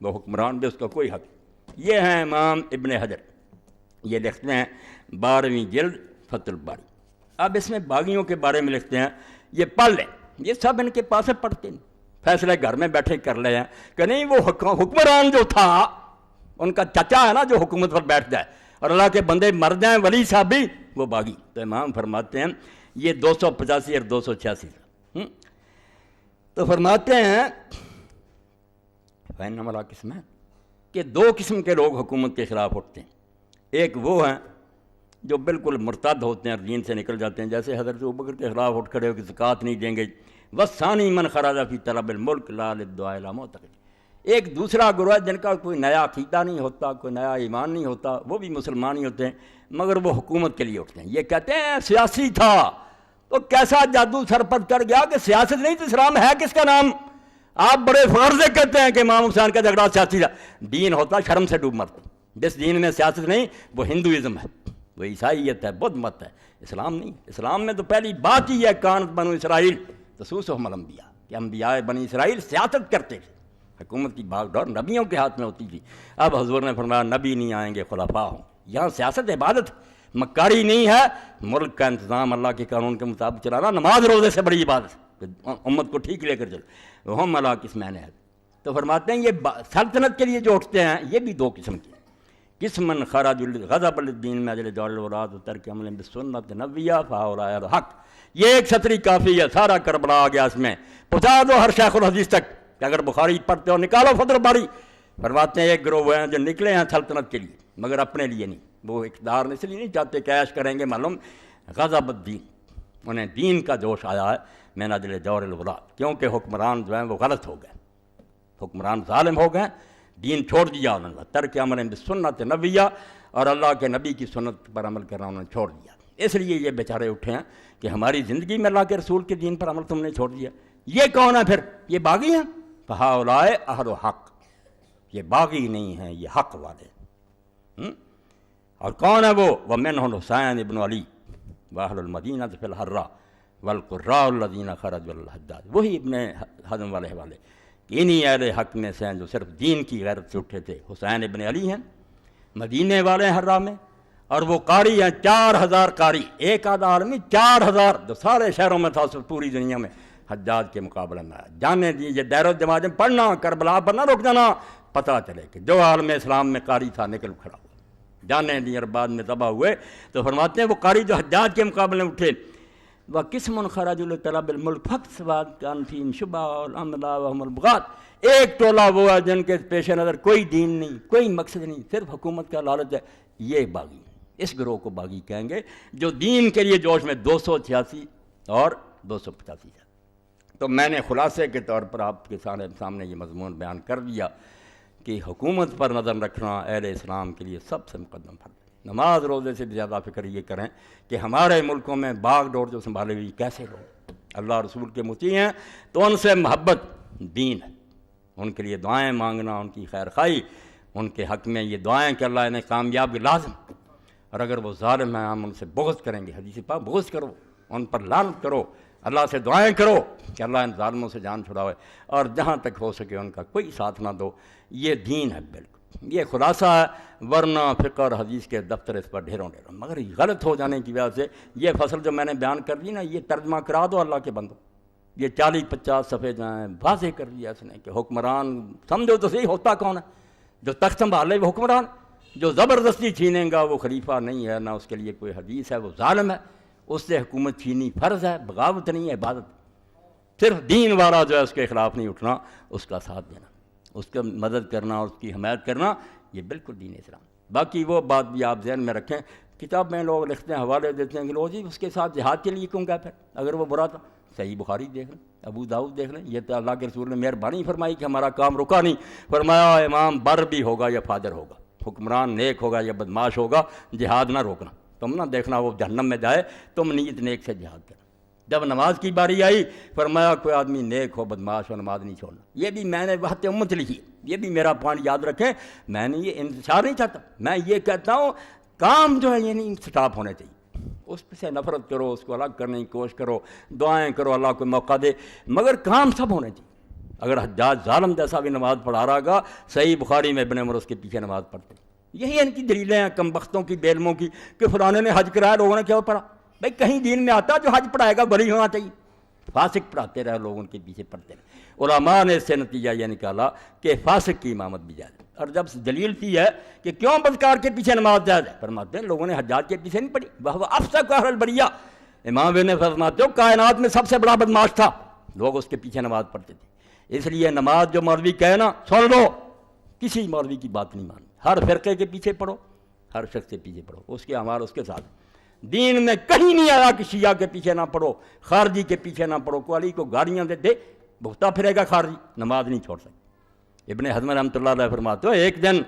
وہ حکمران بھی اس کا کوئی حق۔ یہ ہیں امام ابن حجر، یہ لکھتے ہیں 12ویں جلد فتح الباری۔ اب اس میں باغیوں کے بارے میں لکھتے ہیں، یہ پڑھ لیں، یہ سب ان کے پاس ہے، پڑھتے نہیں، فیصلے گھر میں بیٹھے کر لے ہیں کہ نہیں وہ حکمران جو تھا ان کا چچا ہے نا جو حکومت پر بیٹھ جائے اور اللہ کے بندے مر جائیں ولی صاحب بھی، وہ باغی۔ تو امام فرماتے ہیں یہ 285 اور 286، تو فرماتے ہیں فإن ہمارا قسم ہے کہ 2 قسم کے لوگ حکومت کے خلاف اٹھتے ہیں، ایک وہ ہیں جو بالکل مرتد ہوتے ہیں اور دین سے نکل جاتے ہیں، جیسے حضرت ابوبکر کے خلاف اٹھ کھڑے ہو کہ زکوٰۃ نہیں دیں گے، وَالثَّانِي مَنْ خَرَجَ فِي طَلَبِ الْمُلْكِ لَا لِلدُّعَاءِ إِلَىٰ مُعْتَقِدٍ، ایک دوسرا گروہ جن کا کوئی نیا عقیدہ نہیں ہوتا، کوئی نیا ایمان نہیں ہوتا، وہ بھی مسلمان ہی ہوتے ہیں مگر وہ حکومت کے لیے اٹھتے ہیں، یہ کہتے ہیں سیاسی تھا تو کیسا جادو سرپت کر گیا کہ سیاست نہیں تو اسلام ہے کس کا نام؟ آپ بڑے فخر سے کہتے ہیں کہ امام حسین کا جھگڑا سیاسی تھا، دین ہوتا شرم سے ڈوب مرتا، جس دین میں سیاست نہیں وہ ہندوازم ہے، وہ عیسائیت ہے، بدھ مت ہے، اسلام نہیں۔ اسلام میں تو پہلی بات ہی ہے کانت بنو اسرائیل تسوسہم الانبیاء، کہ انبیاء بنی اسرائیل سیاست کرتے تھے، حکومت کی بھاگ دوڑ نبیوں کے ہاتھ میں ہوتی تھی۔ اب حضور نے فرمایا نبی نہیں آئیں گے، خلفاء ہوں۔ یہاں سیاست عبادت مکاری نہیں ہے، ملک کا انتظام اللہ کے قانون کے مطابق چلانا نماز روزے سے بڑی عبادت، امت کو ٹھیک لے کر چلو، ہم اللہ کس معنی ہے۔ تو فرماتے ہیں یہ سلطنت کے لیے جو اٹھتے ہیں یہ بھی دو قسم کی، قسمن خرج غضب للدین من اجل جعل الولاد وترک عمل بالسنت نبویہ فہؤلاء الحق۔ یہ ایک چھتری کافی ہے، سارا کربلا آ گیا اس میں، پہنچا دو ہر شیخ الحدیث تک کہ اگر بخاری پڑھتے ہو نکالو فدر باری۔ فرماتے ہیں ایک گروہ ہیں جو نکلے ہیں سلطنت کے لیے مگر اپنے لیے نہیں، وہ اقتدار اس لیے نہیں چاہتے کہ عیش کریں گے، معلوم غضب الدین، انہیں دین کا جوش آیا ہے من اجل جور الولاد، کیونکہ حکمران جو ہیں وہ غلط ہو گئے، حکمران ظالم ہو گئے، دین چھوڑ دیا انہوں نے، ترک عمل بالسنت نبویہ، اور اللہ کے نبی کی سنت پر عمل کرنا انہوں نے چھوڑ دیا۔ اس لیے یہ بیچارے اٹھے ہیں کہ ہماری زندگی میں اللہ کے رسول کے دین پر عمل تم نے چھوڑ دیا۔ یہ کون ہے پھر؟ یہ باغی ہیں، فہؤلاء اہل حق، یہ باغی نہیں ہیں، یہ حق والے ہیں۔ اور کون ہے وہ؟ ومنہم حسین ابن علی واہل المدینہ فی الحرہ والقراء الذین خرجوا للحجاج، وہی ابن حزم والے حوالے، انہی اہل حق میں سے ہیں جو صرف دین کی غیرت سے اٹھے تھے۔ حسین ابن علی ہیں مدینے والے ہیں حرہ میں، اور وہ قاری ہیں 4000 قاری، ایک آدھا عالمی 4000 جو سارے شہروں میں تھا پوری دنیا میں، حجاج کے مقابلے میں جانے دیجیے دیر و دماغ میں پڑھنا، کربلا پر نہ رک جانا، پتہ چلے کہ جو عالم اسلام میں قاری تھا نکل کھڑا ہوا، جانے دی اور بعد میں تباہ ہوئے۔ تو فرماتے ہیں وہ قاری جو حجاج کے مقابلے میں اٹھے، وَقِسْمٌ خَرَجُوا لِطَلَبِ الْمُلْكِ فَاقْتَصَدَّ كَانَ فِيهِمْ شُبْهَةٌ وَالْأَمْلَاءُ وَهُمُ الْبُغَاة۔ ایک ٹولہ وہ ہے جن کے پیش نظر کوئی دین نہیں، کوئی مقصد نہیں، صرف حکومت کا لالچ ہے، یہ باغی، اس گروہ کو باغی کہیں گے جو دین کے لیے جوش میں 286 اور 285 ہے۔ تو میں نے خلاصے کے طور پر آپ کے سامنے یہ مضمون بیان کر دیا کہ حکومت پر نظر رکھنا اہل اسلام کے لیے سب سے مقدم فرض ہے۔ نماز روزے سے زیادہ فکر یہ کریں کہ ہمارے ملکوں میں باغ ڈور جو سنبھالے ہوئی کیسے لوگ اللہ رسول کے مطیع ہیں، تو ان سے محبت دین ہے، ان کے لیے دعائیں مانگنا، ان کی خیر خواہی، ان کے حق میں یہ دعائیں کہ اللہ انہیں کامیابی لازم، اور اگر وہ ظالم ہیں ہم ان سے بغض کریں گے، حدیث پاک بغض کرو، ان پر لعنت کرو، اللہ سے دعائیں کرو کہ اللہ ان ظالموں سے جان چھڑاوے، اور جہاں تک ہو سکے ان کا کوئی ساتھ نہ دو۔ یہ دین ہے بالکل، یہ خلاصہ ہے، ورنہ فقہ اور حدیث کے دفتر اس پر ڈھیروں، مگر غلط ہو جانے کی وجہ سے یہ فصل جو میں نے بیان کر دی نا، یہ ترجمہ کرا دو اللہ کے بندو، یہ 40-50 صفحے جو ہیں واضح کر دیا اس نے کہ حکمران سمجھو تو صحیح ہوتا کون ہے، جو تخت سنبھالے وہ حکمران، جو زبردستی چھینے گا وہ خلیفہ نہیں ہے، نہ اس کے لیے کوئی حدیث ہے، وہ ظالم ہے، اس سے حکومت چھینی فرض ہے، بغاوت نہیں ہے، عبادت۔ صرف دین والا جو ہے اس کے خلاف نہیں اٹھنا، اس کا ساتھ دینا، اس کا مدد کرنا اور اس کی حمایت کرنا، یہ بالکل دین اسلام۔ باقی وہ بات بھی آپ ذہن میں رکھیں، کتاب میں لوگ لکھتے ہیں، حوالے دیتے ہیں کہ لو جی اس کے ساتھ جہاد کے لیے کیوں گیا پھر اگر وہ برا تھا؟ صحیح بخاری دیکھ لیں، ابو داؤد دیکھ لیں، یہ تو اللہ کے رسول نے مہربانی فرمائی کہ ہمارا کام رکا نہیں، فرمایا امام بر بھی ہوگا یا فاجر ہوگا، حکمران نیک ہوگا یا بدماش ہوگا، جہاد نہ روکنا، تم نہ دیکھنا وہ جہنم میں جائے، تم نیت نیک سے جہاد کرنا۔ جب نماز کی باری آئی فرمایا کوئی آدمی نیک ہو بدماش ہو نماز نہیں چھوڑنا۔ یہ بھی میں نے وحدت امت لکھی، یہ بھی میرا پوائنٹ یاد رکھیں، میں نے یہ انتشار نہیں چاہتا، میں یہ کہتا ہوں کام جو ہے یہ نہیں سٹاپ ہونے چاہیے، اس سے نفرت کرو، اس کو الگ کرنے کی کوشش کرو، دعائیں کرو اللہ کو موقع دے، مگر کام سب ہونے چاہیے۔ اگر حجاج ظالم جیسا بھی نماز پڑھا رہا گا، صحیح بخاری میں ابن عمر اس کے پیچھے نماز پڑھتے ہیں، یہی ان کی دلیلیں ہیں کم بختوں کی، بے علموں کی، کہ فلانے نے حج کرایا لوگوں نے کیا پڑھا؟ بھائی کہیں دین میں آتا جو حج پڑھائے گا ولی ہونا چاہیے، فاسق پڑھاتے رہے لوگ ان کے پیچھے پڑھتے رہے۔ علماء نے اس سے نتیجہ یہ نکالا کہ فاسق کی امامت بھی جائز ہے، اور جب دلیل تھی ہے کہ کیوں بدکار کے پیچھے نماز جائز ہے، فرماتے ہیں لوگوں نے حجاج کے پیچھے نہیں پڑھی، وہ افسق اہل البریہ، امام نے فرماتے ہو کائنات میں سب سے بڑا بدماش تھا، لوگ اس کے پیچھے نماز پڑھتے تھے۔ اس لیے نماز جو مولوی کہے نا سن لو، کسی مولوی کی بات نہیں ماننی، ہر فرقے کے پیچھے پڑھو، ہر شخص کے پیچھے پڑھو، اس کے اعمال اس کے ساتھ۔ دین میں کہیں نہیں آیا کہ شیعہ کے پیچھے نہ پڑھو، خارجی کے پیچھے نہ پڑھو، کو علی کو گاڑیاں دے دے بھگتا پھرے گا خارجی، نماز نہیں چھوڑ سکتے۔ ابن حزم رحمۃ اللہ علیہ فرماتے ہو ایک دن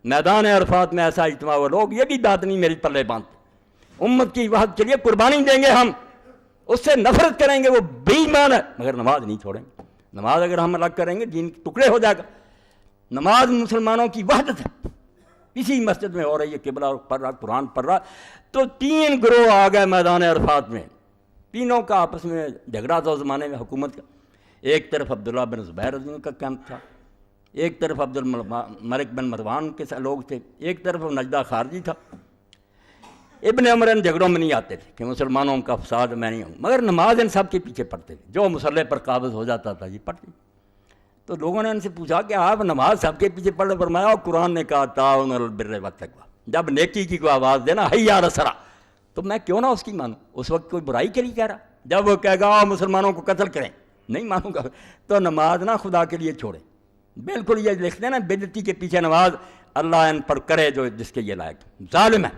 میدان عرفات میں ایسا اجتماع ہوا، لوگ یہ بھی بات نہیں میری پلے باندھتے، امت کی وحدت کے لیے قربانی دیں گے ہم، اس سے نفرت کریں گے وہ بے ایمان ہے، مگر نماز نہیں چھوڑیں گے۔ نماز اگر ہم الگ کریں گے دین کے ٹکڑے ہو جائے گا۔ نماز مسلمانوں کی وحدت ہے، کسی مسجد میں ہو رہی ہے، قبلہ پڑھ رہا، قرآن پڑھ رہا، تو 3 گروہ آ گئے میدان عرفات میں، تینوں کا آپس میں جھگڑا تھا اس زمانے میں حکومت کا۔ ایک طرف عبداللہ بن زبیر رضی اللہ کا کیمپ تھا، ایک طرف عبد الملک بن مروان کے لوگ تھے، ایک طرف نجدہ خارجی تھا۔ ابن عمر ان جھگڑوں میں نہیں آتے تھے کہ مسلمانوں کا فساد میں نہیں ہوں، مگر نماز ان سب کے پیچھے پڑھتے تھے، جو مسلح پر قابض ہو جاتا تھا یہ پڑھتے۔ تو لوگوں نے ان سے پوچھا کہ آپ نماز سب کے پیچھے پڑھ، فرمایا اور قرآن نے کہا تعاون علی البر والتقوی، جب نیکی کی کوئی آواز دینا حی علی الصلاۃ، تو میں کیوں نہ اس کی مانوں؟ اس وقت کوئی برائی کے لیے کہہ رہا، جب وہ کہے گا مسلمانوں کو قتل کریں نہیں مانوں گا، تو نماز نہ خدا کے لیے چھوڑیں۔ بالکل یہ لکھتے ہیں نا بدعتی کے پیچھے نماز اللہ ان پر کرے جو جس کے یہ لائق، ظالم ہے۔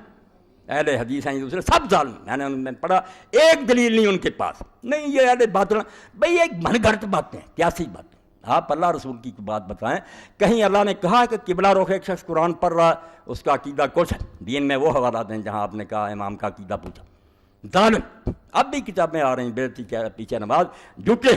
اہل حدیث ہیں دوسرے سب ظالم، میں نے ان میں پڑھا، ایک دلیل نہیں ان کے پاس، نہیں یہ اہل باطل، بھئی ایک من گھڑت باتیں کیا سی بات؟ آپ اللہ رسول کی بات بتائیں، کہیں اللہ نے کہا کہ قبلہ رخ ایک شخص قرآن پڑھ رہا ہے اس کا عقیدہ کچھ ہے؟ دین میں وہ حوالات ہیں جہاں آپ نے کہا امام کا عقیدہ پوچھا، ظالم۔ اب بھی کتابیں آ رہی ہیں بدعتی کے پیچھے نماز، جھوٹے،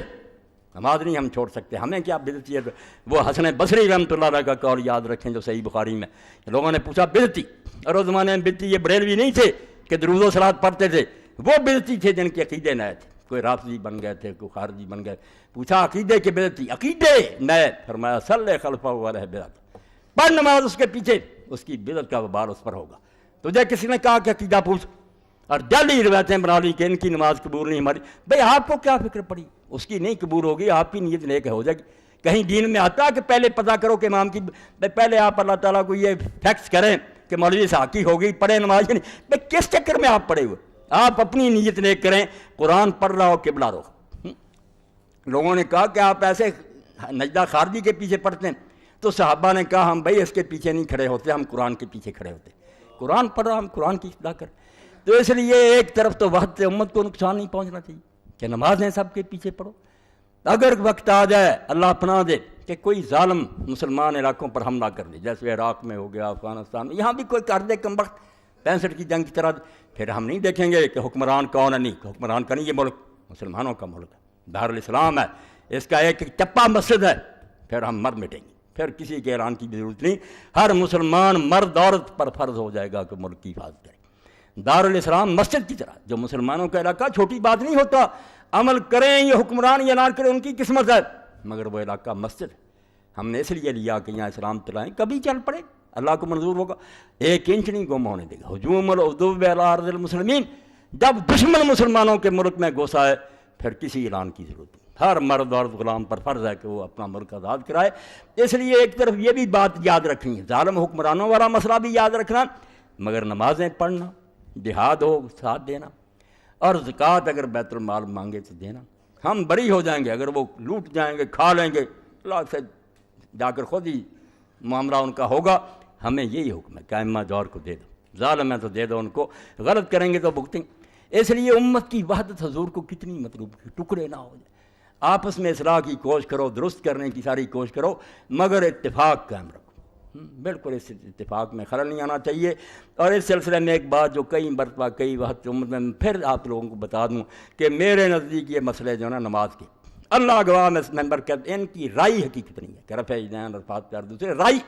نماز نہیں ہم چھوڑ سکتے، ہمیں کیا بدعتی ہے؟ وہ حسن بصری رحمۃ اللہ علیہ کا قول یاد رکھیں جو صحیح بخاری میں، لوگوں نے پوچھا بدعتی، اور اس زمانے میں بدعتی یہ بریلوی نہیں تھے کہ درود و صلوات پڑھتے تھے، وہ بدعتی تھے جن کے عقیدے نئے تھے، کوئی رافضی بن گئے تھے، کوئی خارجی بن گئے۔ پوچھا عقیدے کے بدعتی، عقیدے نئے، فرمایا صلی خلفہ علیہ بدعت، پڑھ نماز اس کے پیچھے، اس کی بدعت کا وبال اس پر ہوگا۔ تجھے کسی نے کہا کہ عقیدہ پوچھ، اور جلدی روایتیں بنا لی کہ ان کی نماز قبول نہیں ہماری، بھئی آپ کو کیا فکر پڑی؟ اس کی نہیں قبول ہوگی، آپ کی نیت نیک ہو جائے گی۔ کہیں دین میں آتا کہ پہلے پتہ کرو کہ امام کی، پہلے آپ اللہ تعالیٰ کو یہ فیکس کریں کہ مولوی صاحب کی ہوگی، پڑھیں نماز کی نہیں، بھئی کس چکر میں آپ پڑھے ہوئے؟ آپ اپنی نیت نیک کریں، قرآن پڑھ رہا ہو قبلہ رخ۔ لوگوں نے کہا کہ آپ ایسے نجدہ خارجی کے پیچھے پڑھتے ہیں، تو صحابہ نے کہا ہم بھائی اس کے پیچھے نہیں کھڑے ہوتے، ہم قرآن کے پیچھے کھڑے ہوتے، قرآن پڑھ رہا ہم قرآن کی اصلاح کریں۔ تو اس لیے ایک طرف تو وقت امت کو نقصان نہیں پہنچنا چاہیے کہ نمازیں سب کے پیچھے پڑھو۔ اگر وقت آ جائے اللہ پناہ دے کہ کوئی ظالم مسلمان علاقوں پر حملہ کر دے، جیسے عراق میں ہو گیا، افغانستان میں، یہاں بھی کوئی کر دے کم وقت 65 کی جنگ کی طرح، پھر ہم نہیں دیکھیں گے کہ حکمران کون ہے، نہیں حکمران کا نہیں، یہ ملک مسلمانوں کا ملک ہے، دارالاسلام ہے، اس کا ایک چپا مسجد ہے، پھر ہم مر مٹیں گے، پھر کسی کے اعلان کی ضرورت نہیں، ہر مسلمان مرد عورت پر فرض ہو جائے گا کہ ملک کی حفاظت کرے۔ دارالاسلام مسجد کی طرح، جو مسلمانوں کا علاقہ چھوٹی بات نہیں ہوتا، عمل کریں یہ حکمران یا نہ کریں ان کی قسمت ہے، مگر وہ علاقہ مسجد ہے، ہم نے اس لیے لیا کہ یہاں اسلام چلائیں، کبھی چل پڑے اللہ کو منظور ہوگا، 1 انچ نہیں گم ہونے دے گا۔ ہجوم العدو علی ارض المسلمین، جب دشمن مسلمانوں کے ملک میں گھس آئے پھر کسی اعلان کی ضرورت نہیں، ہر مرد اور غلام پر فرض ہے کہ وہ اپنا ملک آزاد کرائے۔ اس لیے ایک طرف یہ بھی بات یاد رکھنی ہے، ظالم حکمرانوں والا مسئلہ بھی یاد رکھنا، مگر نمازیں پڑھنا، جہاد ہو ساتھ دینا، اور زکوٰۃ اگر بیت المال مانگے تو دینا، ہم بری ہو جائیں گے، اگر وہ لوٹ جائیں گے کھا لیں گے، اللہ سے جا کر خود ہی معاملہ ان کا ہوگا۔ ہمیں یہی حکم ہے کہ ائمہ جور کو دے دو، ظالم ہے تو دے دو ان کو، غلط کریں گے تو بھگتیں گے۔ اس لیے امت کی وحدت حضور کو کتنی مطلوب ہے، ٹکڑے نہ ہو جائے، آپس میں اصلاح کی کوشش کرو، درست کرنے کی ساری کوشش کرو، مگر اتفاق قائم رکھو، بالکل اس اتفاق میں خلل نہیں آنا چاہیے۔ اور اس سلسلے میں ایک بات جو کئی مرتبہ کئی وقت امت میں پھر آپ لوگوں کو بتا دوں کہ میرے نزدیک یہ مسئلے جو ہے نا نماز کے، اللہ گواہ میں اس ممبر کہتے ہیں ان کی رائی حقیقت نہیں ہے کہ رفع یدین عرفات پر دوسرے، رائی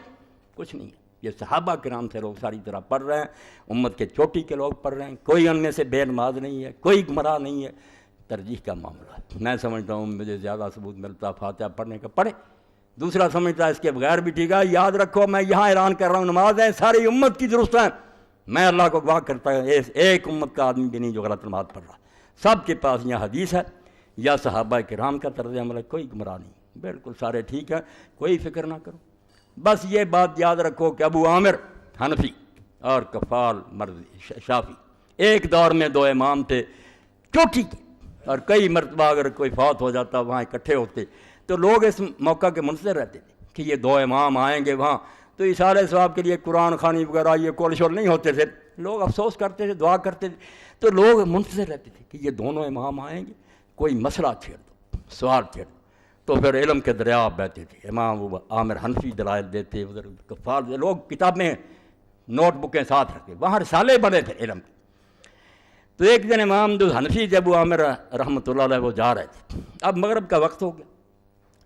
کچھ نہیں ہے، یہ صحابہ کرام سے لوگ ساری طرح پڑھ رہے ہیں، امت کے چوٹی کے لوگ پڑھ رہے ہیں، کوئی ان میں سے بے نماز نہیں ہے، کوئی گمراہ نہیں ہے، ترجیح کا معاملہ ہے۔ میں سمجھتا ہوں مجھے زیادہ ثبوت ملتا فاتحہ پڑھنے کا پڑھے، دوسرا سمجھتا ہے اس کے بغیر بھی ٹھیک ہے۔ یاد رکھو میں یہاں اعلان کر رہا ہوں نمازیں ساری امت کی درست ہیں، میں اللہ کو گواہ کرتا ہوں ایک امت کا آدمی بھی نہیں جو غلط نماز پڑھ رہا، سب کے پاس یا حدیث ہے یا صحابہ کرام کا طرز عمل ہے، کوئی گمراہ نہیں، بالکل سارے ٹھیک ہیں، کوئی فکر نہ کرو۔ بس یہ بات یاد رکھو کہ ابو عامر حنفی اور کفال مرضی شافی ایک دور میں 2 امام تھے چوٹی کے، اور کئی مرتبہ اگر کوئی فوت ہو جاتا وہاں اکٹھے ہوتے تو لوگ اس موقع کے منتظر رہتے تھے کہ یہ 2 امام آئیں گے وہاں، تو اصالہ ثواب کے لیے قرآن خوانی وغیرہ یہ کول شول نہیں ہوتے تھے، لوگ افسوس کرتے تھے، دعا کرتے تھے، تو لوگ منتظر رہتے تھے کہ یہ دونوں امام آئیں گے، کوئی مسئلہ چھیڑ دو، سوال چھیڑ دو، تو پھر علم کے دریا بہتے تھے، امام وہ عامر حنفی دلائل دیتے، ادھر کفار لوگ کتابیں نوٹ بکیں ساتھ رکھتے، وہاں رسالے بنے تھے علم کے۔ تو ایک دن امام جو حنفی جب وہ عامر رحمۃ اللہ علیہ وہ جا رہے تھے، اب مغرب کا وقت ہو گیا،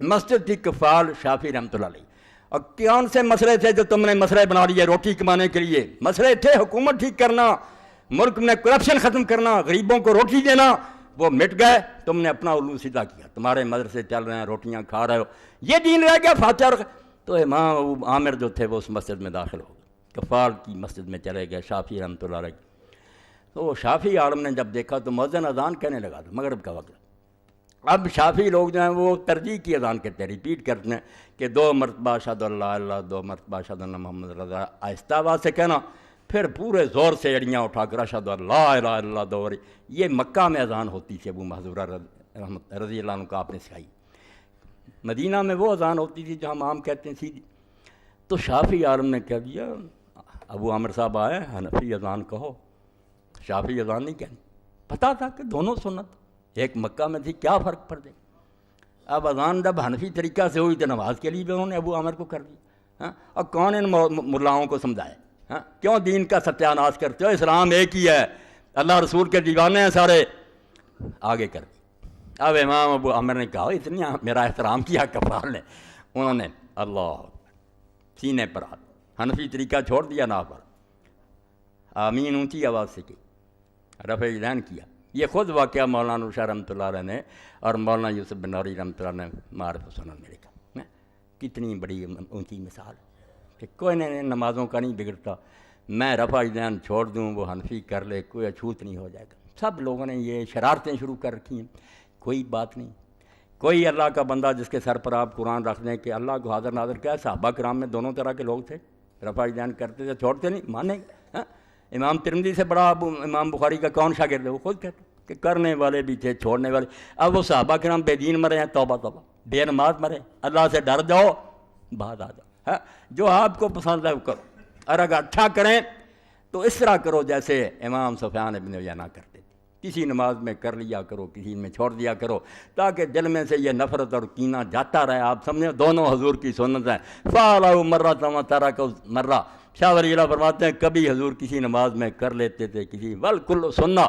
مسجد تھی کفال شافی رحمۃ اللہ علیہ، اور کون سے مسئلے تھے جو تم نے مسئلے بنا لیے روٹی کمانے کے لیے؟ مسئلے تھے حکومت ٹھیک کرنا، ملک میں کرپشن ختم کرنا، غریبوں کو روٹی دینا، وہ مٹ گئے، تم نے اپنا الو سیدھا کیا، تمہارے مدرسے چل رہے ہیں، روٹیاں کھا رہے ہو، یہ دین رہ گیا فاتحہ۔ تو امام ابو عامر جو تھے وہ اس مسجد میں داخل ہو گئے، کفال کی مسجد میں چلے گئے شافی رحمۃ اللہ علیہ۔ تو شافی عالم نے جب دیکھا تو مؤذن اذان کہنے لگا تھا، مغرب کا وقت۔ اب شافی لوگ جو ہیں وہ ترجیح کی اذان کہتے ہیں، ریپیٹ کرتے ہیں کہ 2 مرتبہ اشہد اللہ اللہ، 2 مرتبہ اشہد ان محمد رضا، آہستہ آواز سے کہنا، پھر پورے زور سے اڑیاں اٹھا کر اشہد اللہ الہ الا اللہ دوہری۔ یہ مکہ میں اذان ہوتی تھی، ابو محذورہ رضی اللہ عنہ کا آپ نے سکھائی۔ مدینہ میں وہ اذان ہوتی تھی جو ہم عام کہتے ہیں سیدھی۔ تو شافی عالم نے کہہ دیا، ابو عامر صاحب آئے، حنفی اذان کہو، شافی اذان نہیں کہنی۔ پتہ تھا کہ دونوں سنت، ایک مکہ میں تھی، کیا فرق پڑ گیا؟ اب اذان جب حنفی طریقہ سے ہوئی تو نماز کے لیے بھی انہوں نے ابو عامر کو کر دیا۔ اور کون ان ملاؤں کو سمجھائے؟ کیوں دین کا ستیہ ناش کرتے ہو؟ اسلام ایک ہی ہے، اللہ رسول کے دیوانے ہیں سارے، آگے کر دی۔ اب امام ابو عامر نے کہا، اتنی میرا احترام کیا کفار نے، انہوں نے اللہ سینے پر ہاتھ، حنفی طریقہ چھوڑ دیا، نا پر آمین اونچی آواز سے کی، رفع یدین کیا۔ یہ خود واقعہ مولانا شاہ رحمۃ اللہ علیہ نے اور مولانا یوسف بن نوری رحمۃ اللہ نے معارف سنن میں لکھا۔ کتنی بڑی اونچی مثال کہ کوئی نمازوں کا نہیں بگڑتا، میں رفع یدین چھوڑ دوں، وہ حنفی کر لے، کوئی اچھوت نہیں ہو جائے گا۔ سب لوگوں نے یہ شرارتیں شروع کر رکھی ہیں، کوئی بات نہیں۔ کوئی اللہ کا بندہ جس کے سر پر آپ قرآن رکھ دیں کہ اللہ کو حاضر ناظر کیا ہے، صحابہ کرام میں دونوں طرح کے لوگ تھے، رفع یدین کرتے تھے، چھوڑتے نہیں، مانے گا۔ امام ترمذی سے بڑا امام بخاری کا کون شاگرد ہے؟ وہ خود کہتے کہ کرنے والے بھی تھے، چھوڑنے والے۔ اب وہ صحابہ کرام بے دین مرے ہیں، توبہ توبہ، بے نماز مرے، اللہ سے ڈر جاؤ، بعد آ جاؤ۔ جو آپ کو پسند ہے وہ کرو، اور اگر اچھا کریں تو اس طرح کرو جیسے امام سفیان ابن عیینہ کرتے تھے، کسی نماز میں کر لیا کرو، کسی میں چھوڑ دیا کرو، تاکہ دل میں سے یہ نفرت اور کینہ جاتا رہے۔ آپ سمجھیں دونوں حضور کی سنت ہیں، فعلوا مرۃ وترکوا مرۃ۔ شاہ ولی اللہ فرماتے ہیں کبھی حضور کسی نماز میں کر لیتے تھے، کسی والکل سنہ،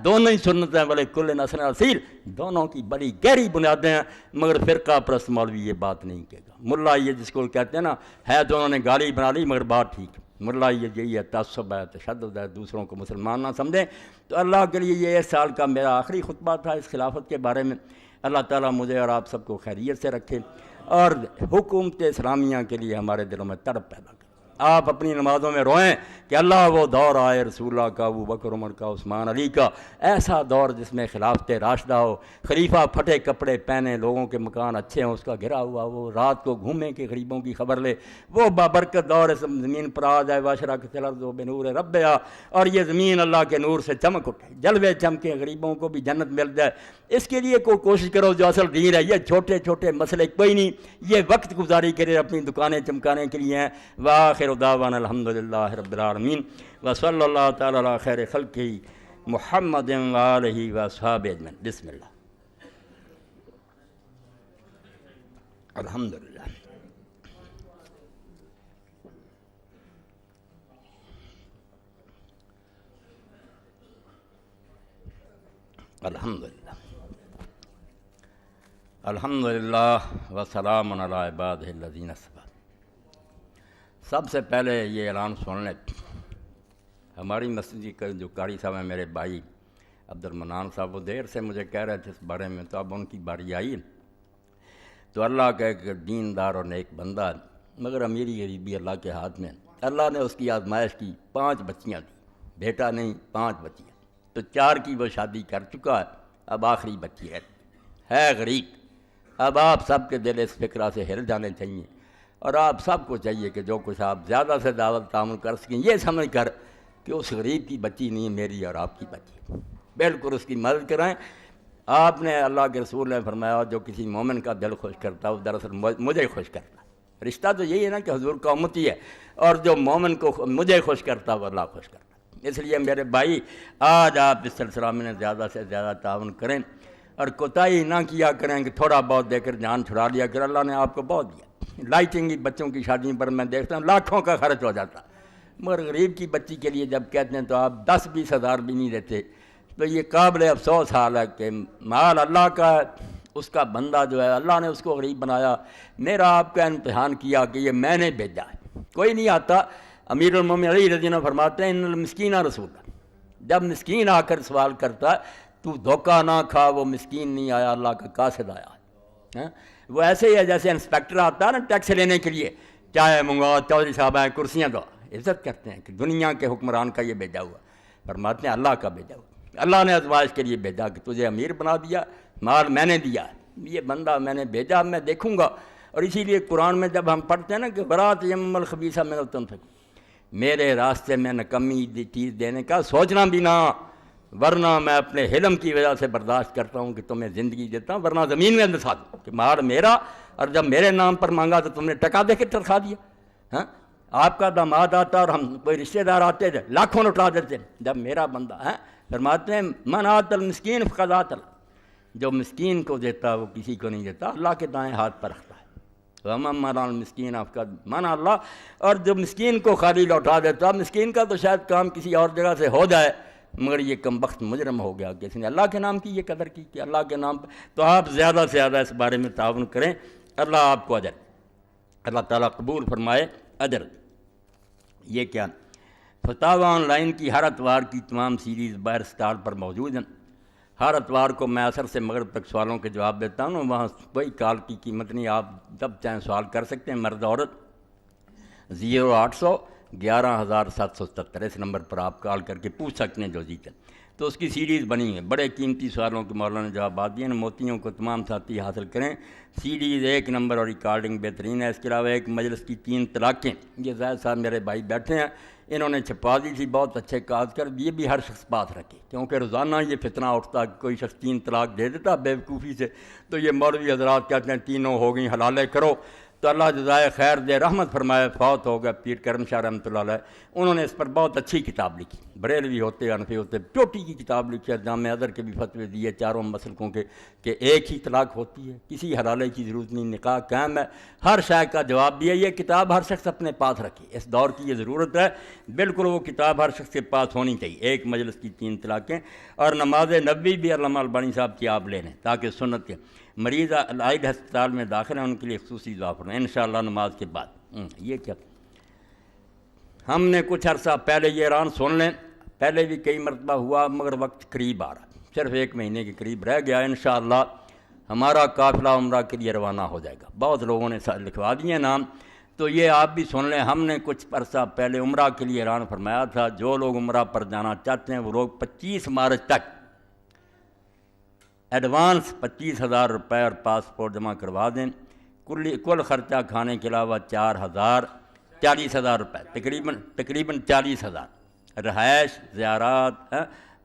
دونوں ہی سنت ہیں، بلے کل نسل اصیل، دونوں کی بڑی گہری بنیادیں ہیں۔ مگر فرقہ پرست مولوی یہ بات نہیں کہے گا، ملا یہ جس کو کہتے ہیں نا، ہے تو انہوں نے گالی بنا لی مگر بات ٹھیک، ملا یہی ہے، تعصب ہے، تشدد ہے، دوسروں کو مسلمان نہ سمجھیں۔ تو اللہ کے لیے یہ اس سال کا میرا آخری خطبہ تھا اس خلافت کے بارے میں۔ اللہ تعالیٰ مجھے اور آپ سب کو خیریت سے رکھے، اور حکومت اسلامیہ کے لیے ہمارے دلوں میں تڑپ پیدا کرے۔ آپ اپنی نمازوں میں روئیں کہ اللہ وہ دور آئے رسول اللہ کا، ابو بکر عمر کا، عثمان علی کا، ایسا دور جس میں خلافت راشدہ ہو، خلیفہ پھٹے کپڑے پہنے، لوگوں کے مکان اچھے ہوں، اس کا گھرا ہوا، وہ رات کو گھومے کہ غریبوں کی خبر لے، وہ بابرکت دور زمین پر آ جائے، واشرقت الارض بنور ربہا، اور یہ زمین اللہ کے نور سے چمک اٹھے، جلوے چمکے، غریبوں کو بھی جنت مل جائے۔ اس کے لیے کوشش کرو جو اصل دین ہے۔ یہ چھوٹے چھوٹے مسئلے کوئی نہیں، یہ وقت گزاری کے لیے، اپنی دکانیں چمکانے کے لیے ہیں۔ وآخر دعوانا الحمدللہ رب العالمین، وصلی اللہ تعالی علی خیر خلقہ محمد وآلہ واصحابہ اجمعین۔ بسم اللہ، الحمدللہ، الحمدللہ، الحمدللہ، وسلام علی عبادہ الذین اصطفیٰ۔ سب سے پہلے یہ اعلان سن لیں، ہماری مسجد کے جو قاری صاحب ہیں، میرے بھائی عبد المنان صاحب، وہ دیر سے مجھے کہہ رہے تھے اس بارے میں، تو اب ان کی باری آئی۔ تو اللہ کا ایک دیندار اور نیک بندہ ہے، مگر امیری غریبی اللہ کے ہاتھ میں۔ اللہ نے اس کی آزمائش کی، 5 بچیاں تھیں، بیٹا نہیں 5 بچیاں، تو 4 کی وہ شادی کر چکا ہے، اب آخری بچی ہے غریب۔ اب آپ سب کے دل اس فکرہ سے ہل جانے چاہیے، اور آپ سب کو چاہیے کہ جو کچھ آپ زیادہ سے زیادہ تعاون کر سکیں، یہ سمجھ کر کہ اس غریب کی بچی نہیں، میری اور آپ کی بچی، بالکل اس کی مدد کرائیں۔ آپ نے، اللہ کے رسول نے فرمایا، جو کسی مومن کا دل خوش کرتا ہے وہ دراصل مجھے خوش کرتا ہے۔ رشتہ تو یہی ہے نا کہ حضور کا امتی ہے، اور جو مومن کو مجھے خوش کرتا ہے وہ اللہ خوش کرتا ہے۔ اس لیے میرے بھائی، آج آپ اس سلسلہ میں زیادہ سے زیادہ تعاون کریں، اور کوتاہی نہ کیا کریں کہ تھوڑا بہت دے کر جان چھڑا لیا کر۔ اللہ نے آپ کو بہت دیا، لائٹنگ کی بچوں کی شادیوں پر میں دیکھتا ہوں لاکھوں کا خرچ ہو جاتا، مگر غریب کی بچی کے لیے جب کہتے ہیں تو آپ 10-20 ہزار بھی نہیں دیتے، تو یہ قابل افسوس حال ہے کہ مال اللہ کا ہے، اس کا بندہ جو ہے اللہ نے اس کو غریب بنایا. میرا آپ کا امتحان کیا کہ یہ میں نے بھیجا ہے، کوئی نہیں آتا. امیر المومنین علی رضی اللہ عنہ فرماتے ہیں ان المسکین رسول. جب مسکین آ کر سوال کرتا ہے تو دھوکہ نہ کھا، وہ مسکین نہیں آیا، اللہ کا قاصد آیا. وہ ایسے ہی ہے جیسے انسپیکٹر آتا ہے نا ٹیکس لینے کے لیے، چائے منگواؤ، چودھری صاحب ہیں، کرسیاں دو، عزت کرتے ہیں کہ دنیا کے حکمران کا یہ بھیجا ہوا. فرماتے ہیں اللہ کا بھیجا ہوا، اللہ نے آزمائش کے لیے بھیجا کہ تجھے امیر بنا دیا، مال میں نے دیا، یہ بندہ میں نے بھیجا، میں دیکھوں گا. اور اسی لیے قرآن میں جب ہم پڑھتے ہیں نا کہ برات یم الخبیث من الطیب، میرے راستے میں نکمی چیز دینے کا سوچنا بھی نہ، ورنہ میں اپنے حلم کی وجہ سے برداشت کرتا ہوں کہ تمہیں زندگی دیتا ہوں، ورنہ زمین میں دسا دوں کہ مال میرا، اور جب میرے نام پر مانگا تو تم نے ٹکا دے کے ترخا دیا. ہاں آپ کا داماد آتا اور ہم کوئی رشتہ دار آتے تھے لاکھوں لٹا دیتے، جب میرا بندہ ہے. فرماتے ہیں من آت المسکین فقد آت اللہ، جو مسکین کو دیتا وہ کسی کو نہیں دیتا، اللہ کے دائیں ہاتھ پر رکھتا ہے. وَمَن الْمِسْكِينَ فَقَدْ مَنَعَ اللَّهُ، اور جو مسکین کو خالی لوٹا دیتا، مسکین کا تو شاید کام کسی اور جگہ سے ہو جائے، مگر یہ کمبخت مجرم ہو گیا کہ اس نے اللہ کے نام کی یہ قدر کی کہ اللہ کے نام پہ. تو آپ زیادہ سے زیادہ اس بارے میں تعاون کریں، اللہ آپ کو اجر، اللہ تعالیٰ قبول فرمائے اجر. یہ کیا فتاوی آن لائن کی ہر اتوار کی تمام سیریز باہر اسٹار پر موجود ہیں. ہر اتوار کو میں عصر سے مغرب تک سوالوں کے جواب دیتا ہوں، وہاں کوئی کال کی قیمت نہیں، آپ جب چاہیں سوال کر سکتے ہیں، مرد عورت. 0800 11777 اس نمبر پر آپ کال کر کے پوچھ سکتے ہیں جو جیتے. تو اس کی سیریز بنی ہے، بڑے قیمتی سوالوں کے مولانا نے جوابات دیے ہیں. موتیوں کو تمام ساتھی حاصل کریں، سیریز 1 نمبر اور ریکارڈنگ بہترین ہے. اس کے علاوہ ایک مجلس کی 3 طلاقیں، یہ زاہد صاحب میرے بھائی بیٹھے ہیں، انہوں نے چھپا دی تھی، بہت اچھے کاج کر، یہ بھی ہر شخص پاس رکھے، کیونکہ روزانہ یہ فتنہ اٹھتا کہ کوئی شخص 3 طلاق دے دیتا بیوقوفی سے. تو یہ مولوی حضرات کہتے ہیں تینوں ہو گئیں، حلالے کرو. تو اللہ جزائے خیر دے، رحمت فرمائے، فوت ہو گیا پیر کرم شاہ رحمۃ اللہ علیہ. انہوں نے اس پر بہت اچھی کتاب لکھی، بریلوی ہوتے حنفی ہوتے، چوٹی کی کتاب لکھی ہے. جامع ازہر کے بھی فتوے دیے چاروں مسلکوں کے کہ ایک ہی طلاق ہوتی ہے، کسی حلالے کی ضرورت نہیں، نکاح قائم ہے. ہر شے کا جواب دیا. یہ کتاب ہر شخص اپنے پاس رکھے، اس دور کی یہ ضرورت ہے. بالکل وہ کتاب ہر شخص کے پاس ہونی چاہیے. ایک مجلس کی 3 طلاقیں، اور نماز نبوی بھی علامہ البانی صاحب کی آپ لے لیں تاکہ سنت کے مریض العائد ہسپتال میں داخل ہیں ان کے لیے خصوصی دعا فرمائیں انشاءاللہ نماز کے بعد. یہ کیا ہم نے کچھ عرصہ پہلے یہ اعلان سن لیں، پہلے بھی کئی مرتبہ ہوا مگر وقت قریب آ رہا، صرف 1 مہینے کے قریب رہ گیا. انشاءاللہ ہمارا قافلہ عمرہ کے لیے روانہ ہو جائے گا. بہت لوگوں نے لکھوا دیے نام، تو یہ آپ بھی سن لیں. ہم نے کچھ عرصہ پہلے عمرہ کے لیے اعلان فرمایا تھا، جو لوگ عمرہ پر جانا چاہتے ہیں وہ لوگ 25 مارچ تک ایڈوانس 25,000 روپے اور پاسپورٹ جمع کروا دیں. کل خرچہ کھانے کے علاوہ 40,000 روپے، تقریباً 40,000. رہائش، زیارات،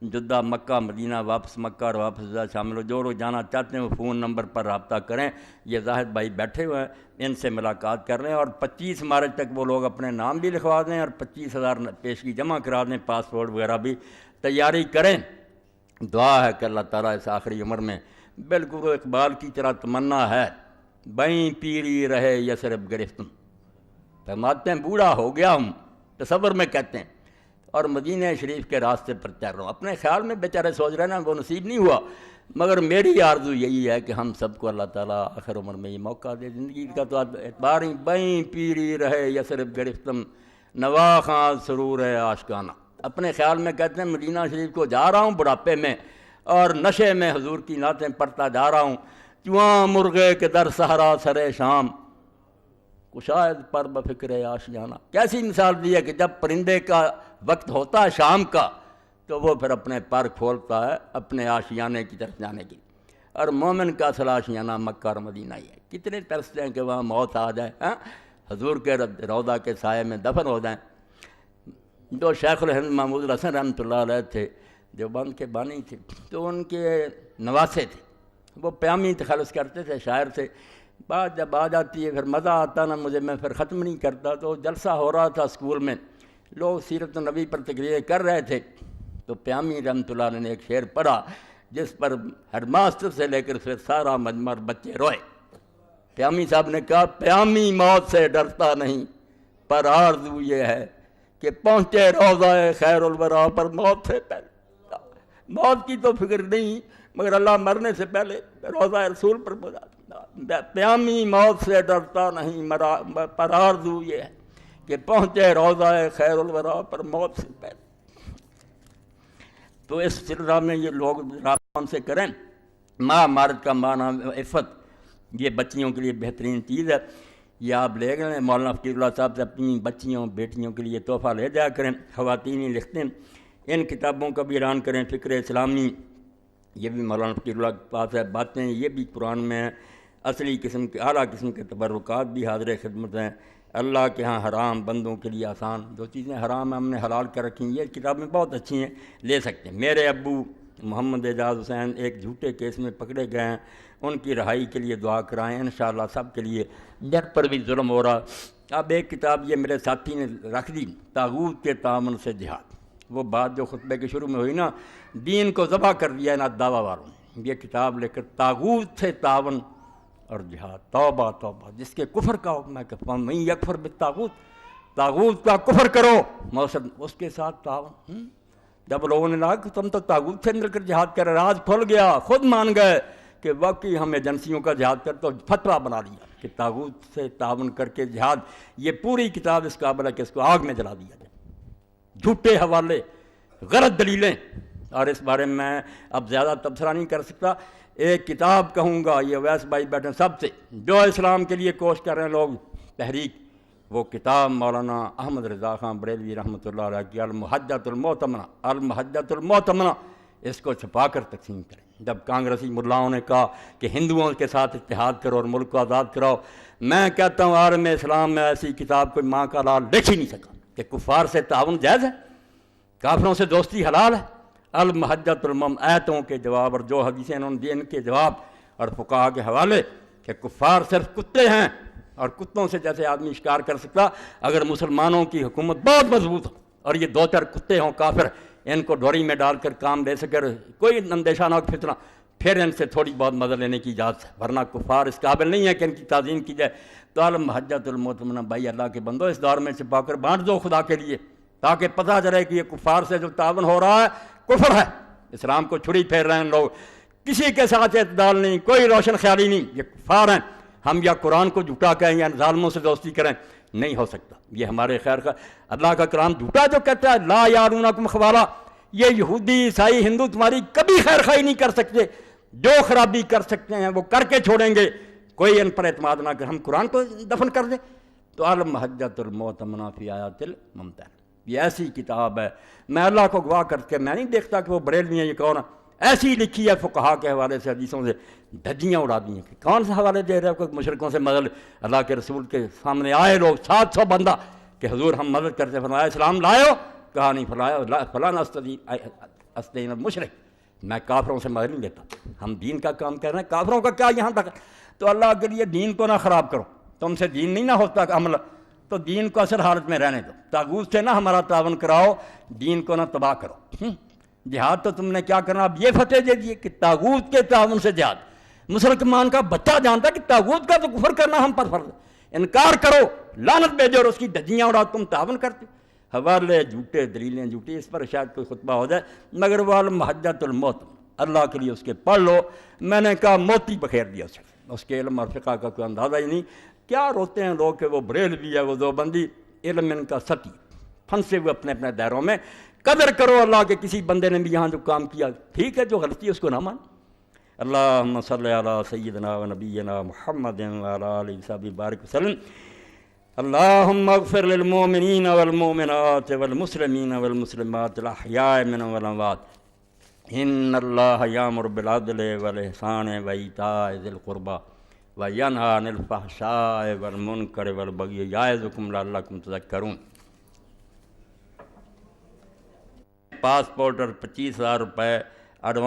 جدہ، مکہ، مدینہ، واپس مکہ اور واپس جدہ شامل ہو. جو لوگ جانا چاہتے ہیں وہ فون نمبر پر رابطہ کریں. یہ زاہد بھائی بیٹھے ہوئے ہیں، ان سے ملاقات کر لیں. اور 25 مارچ تک وہ لوگ اپنے نام بھی لکھوا دیں اور 25,000 پیشگی جمع کرا دیں، پاسپورٹ وغیرہ بھی تیاری کریں. دعا ہے کہ اللہ تعالیٰ اس آخری عمر میں بالکل وہ اقبال کی طرح تمنا ہے، بیں پیری رہے یثرب گرفتم. فرماتے ہیں بوڑھا ہو گیا ہوں، تصور میں کہتے ہیں، اور مدینہ شریف کے راستے پر چل رہا ہوں. اپنے خیال میں بیچارے سوچ رہے ہیں نا وہ نصیب نہیں ہوا، مگر میری آرزو یہی ہے کہ ہم سب کو اللہ تعالیٰ آخر عمر میں یہ موقع دے. زندگی کا تو اعتبار ہی، بیں پیری رہے یثرب گرفتم، نوا خاں سرور ہے آشکانہ. اپنے خیال میں کہتے ہیں مدینہ شریف کو جا رہا ہوں بڑھاپے میں، اور نشے میں حضور کی نعتیں پڑھتا جا رہا ہوں. چواں مرغے کے در سہرا سرے شام، کشاید پر بفکر آشیانہ. کیسی مثال دی ہے کہ جب پرندے کا وقت ہوتا ہے شام کا تو وہ پھر اپنے پر کھولتا ہے اپنے آشیانے کی طرف جانے کی. اور مومن کا اصل آشیانہ مکہ اور مدینہ ہی ہے. کتنے ترستے ہیں کہ وہاں موت آ جائے، حضور کے روضہ کے سائے میں دفن ہو جائیں. جو شیخ الہند محمود الحسن رحمۃ اللہ علیہ تھے، جو بند کے بانی تھے، تو ان کے نواسے تھے، وہ پیامی تخلص کرتے تھے شاعر سے. بات جب آ جاتی ہے پھر مزہ آتا نا مجھے، میں پھر ختم نہیں کرتا. تو جلسہ ہو رہا تھا اسکول میں، لوگ سیرت النبی پر تقریریں کر رہے تھے، تو پیامی رحمۃ اللہ علیہ نے ایک شعر پڑھا جس پر ہیڈ ماسٹر سے لے کر پھر سارا مجمع بچے روئے. پیامی صاحب نے کہا پیامی موت سے ڈرتا نہیں، پر آرزو یہ ہے کہ پہنچے روضہ خیر الورا پر موت سے پہلے. موت کی تو فکر نہیں، مگر اللہ مرنے سے پہلے روضہ رسول پر پیامی موت سے ڈرتا نہیں پر آرزو یہ ہے کہ پہنچے روضہ خیر الورا پر موت سے پہلے۔ تو اس سلسلہ میں یہ لوگ رابطہ سے کریں۔ ماں مارد کا معنی عفت، یہ بچیوں کے لیے بہترین چیز ہے، یہ آپ لے گئے مولانا فقیر اللہ صاحب سے اپنی بچیوں بیٹیوں کے لیے تحفہ لے جایا کریں۔ خواتین ہی لکھتے ہیں، ان کتابوں کا بھی اعلان کریں، فکر اسلامی، یہ بھی مولانا فقیر اللہ کے پاس ہے، باتیں یہ بھی قرآن میں ہیں، اصلی قسم کے اعلیٰ قسم کے تبرکات بھی حاضر خدمت ہیں۔ اللہ کے ہاں حرام بندوں کے لیے آسان، جو چیزیں حرام ہیں ہم نے حلال کر رکھی ہیں، یہ کتابیں بہت اچھی ہیں، لے سکتے ہیں۔ میرے ابو محمد اعجاز حسین ایک جھوٹے کیس میں پکڑے گئے ہیں، ان کی رہائی کے لیے دعا کرائیں انشاءاللہ سب کے لیے، جن پر بھی ظلم ہو رہا۔ اب ایک کتاب یہ میرے ساتھی نے رکھ دی، طاغوت کے تعاون سے جہاد، وہ بات جو خطبے کے شروع میں ہوئی نا، دین کو ذبح کر دیا ہے نا دعویٰ والوں نے، یہ کتاب لے کر طاغوت سے تعاون اور جہاد، توبہ توبہ، جس کے کفر کا حکم ہے کہ من یکفر بالطاغوت، طاغوت کا کفر کرو، موصد اس کے ساتھ تعاون۔ جب لوگوں نے کہا کہ تم تو طاغوت سے مل کر جہاد کر، راز کھل گیا، خود مان گئے کہ واقعی ہم ایجنسیوں کا جہاد کر، تو فتویٰ بنا لیا کہ طاغوت سے تعاون کر کے جہاد۔ یہ پوری کتاب اس قابل ہے کہ اس کو آگ میں جلا دیا جائے، جھوٹے حوالے، غلط دلیلیں، اور اس بارے میں اب زیادہ تبصرہ نہیں کر سکتا۔ ایک کتاب کہوں گا، یہ ویس بھائی بیٹھے سب سے جو اسلام کے لیے کوشش کر رہے ہیں لوگ، تحریک، وہ کتاب مولانا احمد رضا خان بریلوی رحمۃ اللہ علیہ کی المحجۃ المعتمنہ، المحجۃ المعتمنہ، اس کو چھپا کر تقسیم کریں۔ جب کانگریسی ملاؤں نے کہا کہ ہندوؤں کے ساتھ اتحاد کرو اور ملک کو آزاد کراؤ، میں کہتا ہوں عالم اسلام میں ایسی کتاب کوئی ماں کا لال لکھ ہی نہیں سکا کہ کفار سے تعاون جائز ہے، کافروں سے دوستی حلال ہے۔ المحجۃ آیتوں کے جواب اور جو حدیثیں انہوں نے دی ان کے جواب اور فقہا کے حوالے کہ کفار صرف کتے ہیں، اور کتوں سے جیسے آدمی شکار کر سکتا، اگر مسلمانوں کی حکومت بہت مضبوط ہو اور یہ دو چار کتے ہوں کافر، ان کو ڈوری میں ڈال کر کام لے سکر کوئی اندیشہ نہ ہو فتنہ، پھر ان سے تھوڑی بہت مدد لینے کی اجازت ہے، ورنہ کفار اس قابل نہیں ہے کہ ان کی تعظیم کی جائے۔ تو المحجۃ المعتمنہ، بھائی اللہ کے بندو اس دور میں چھپا کر بانٹ دو خدا کے لیے، تاکہ پتہ چلے کہ یہ کفار سے جو تعاون ہو رہا ہے کفر ہے، اسلام کو چھری پھیر رہے ہیں لوگ، کسی کے ساتھ اعتدال نہیں، کوئی روشن خیالی نہیں، یہ کفار ہیں۔ ہم یا قرآن کو جھوٹا کہیں یا ظالموں سے دوستی کریں، نہیں ہو سکتا، یہ ہمارے خیر کا اللہ کا کلام جھوٹا جو کہتا ہے لا یارونکم خبالا، یہ یہودی عیسائی ہندو تمہاری کبھی خیر خواہی نہیں کر سکتے، جو خرابی کر سکتے ہیں وہ کر کے چھوڑیں گے، کوئی ان پر اعتماد نہ کر، ہم قرآن کو دفن کر دیں۔ تو المحجۃ المعتمنہ فی آیات الممتنہ، یہ ایسی کتاب ہے، میں اللہ کو گواہ کر کے میں نہیں دیکھتا کہ وہ بریلوی ہیں، یہ کون ہے، ایسی لکھی ہے فقہا کے حوالے سے، حدیثوں سے دھجیاں اڑا دی ہیں کہ کون سے حوالے دے رہے ہو، کوئی مشرکوں سے مدد، اللہ کے رسول کے سامنے آئے لوگ 700 بندہ کہ حضور ہم مدد کرتے، فرمایا اسلام لائے ہو، کہا نہیں، فرمایا فلاں استعین المشرک، میں کافروں سے مدد نہیں دیتا، ہم دین کا کام کر رہے ہیں، کافروں کا کیا یہاں تک۔ تو اللہ کے لیے دین کو نہ خراب کرو، تم سے دین نہیں نہ ہوتا عمل، تو دین کو اصل حالت میں رہنے دو، طاغوت سے نہ ہمارا تعاون کراؤ، دین کو نہ تباہ کرو۔ جہاد تو تم نے کیا کرنا، اب یہ فتح دے دیے کہ طاغوت کے تعاون سے جہاد، مسلمان کا بچہ جانتا کہ طاغوت کا تو کفر کرنا ہم پر فرض ہے، انکار کرو، لعنت بھیجو اور اس کی دھجیاں اڑاؤ، تم تعاون کرتے، حوالے جھوٹے، دلیلیں جھوٹی، اس پر شاید کوئی خطبہ ہو جائے، مگر وہ المحجۃ المعتمنہ اللہ کے لیے اس کے پڑھ لو۔ میں نے کہا موتی بخیر دیا اس کے علم اور فقہ کا کوئی اندازہ ہی نہیں، کیا روتے ہیں لوگ کہ وہ بریلوی ہے، وہ دیوبندی، علم ان کا ستی، پھنسے ہوئے اپنے اپنے دائروں میں۔ قدر کرو اللہ کے، کسی بندے نے بھی یہاں جو کام کیا ٹھیک ہے، جو غلطی ہے اس کو نہ مان۔ اللہم صلی علی سیدنا و نبینا محمد وعلی آلہ وصحبہ بارک وسلم۔ اللہم اغفر للمؤمنین والمؤمنات والمسلمین والمسلمات الاحیاء منہم والاموات، ان اللہ یامر بالعدل والاحسان وایتاء ذی القربی وینہی عن الفحشاء والمنکر والبغی یعظکم لعلکم تذکرون۔ پاسپورٹ اور 25,000 روپے ایڈوانس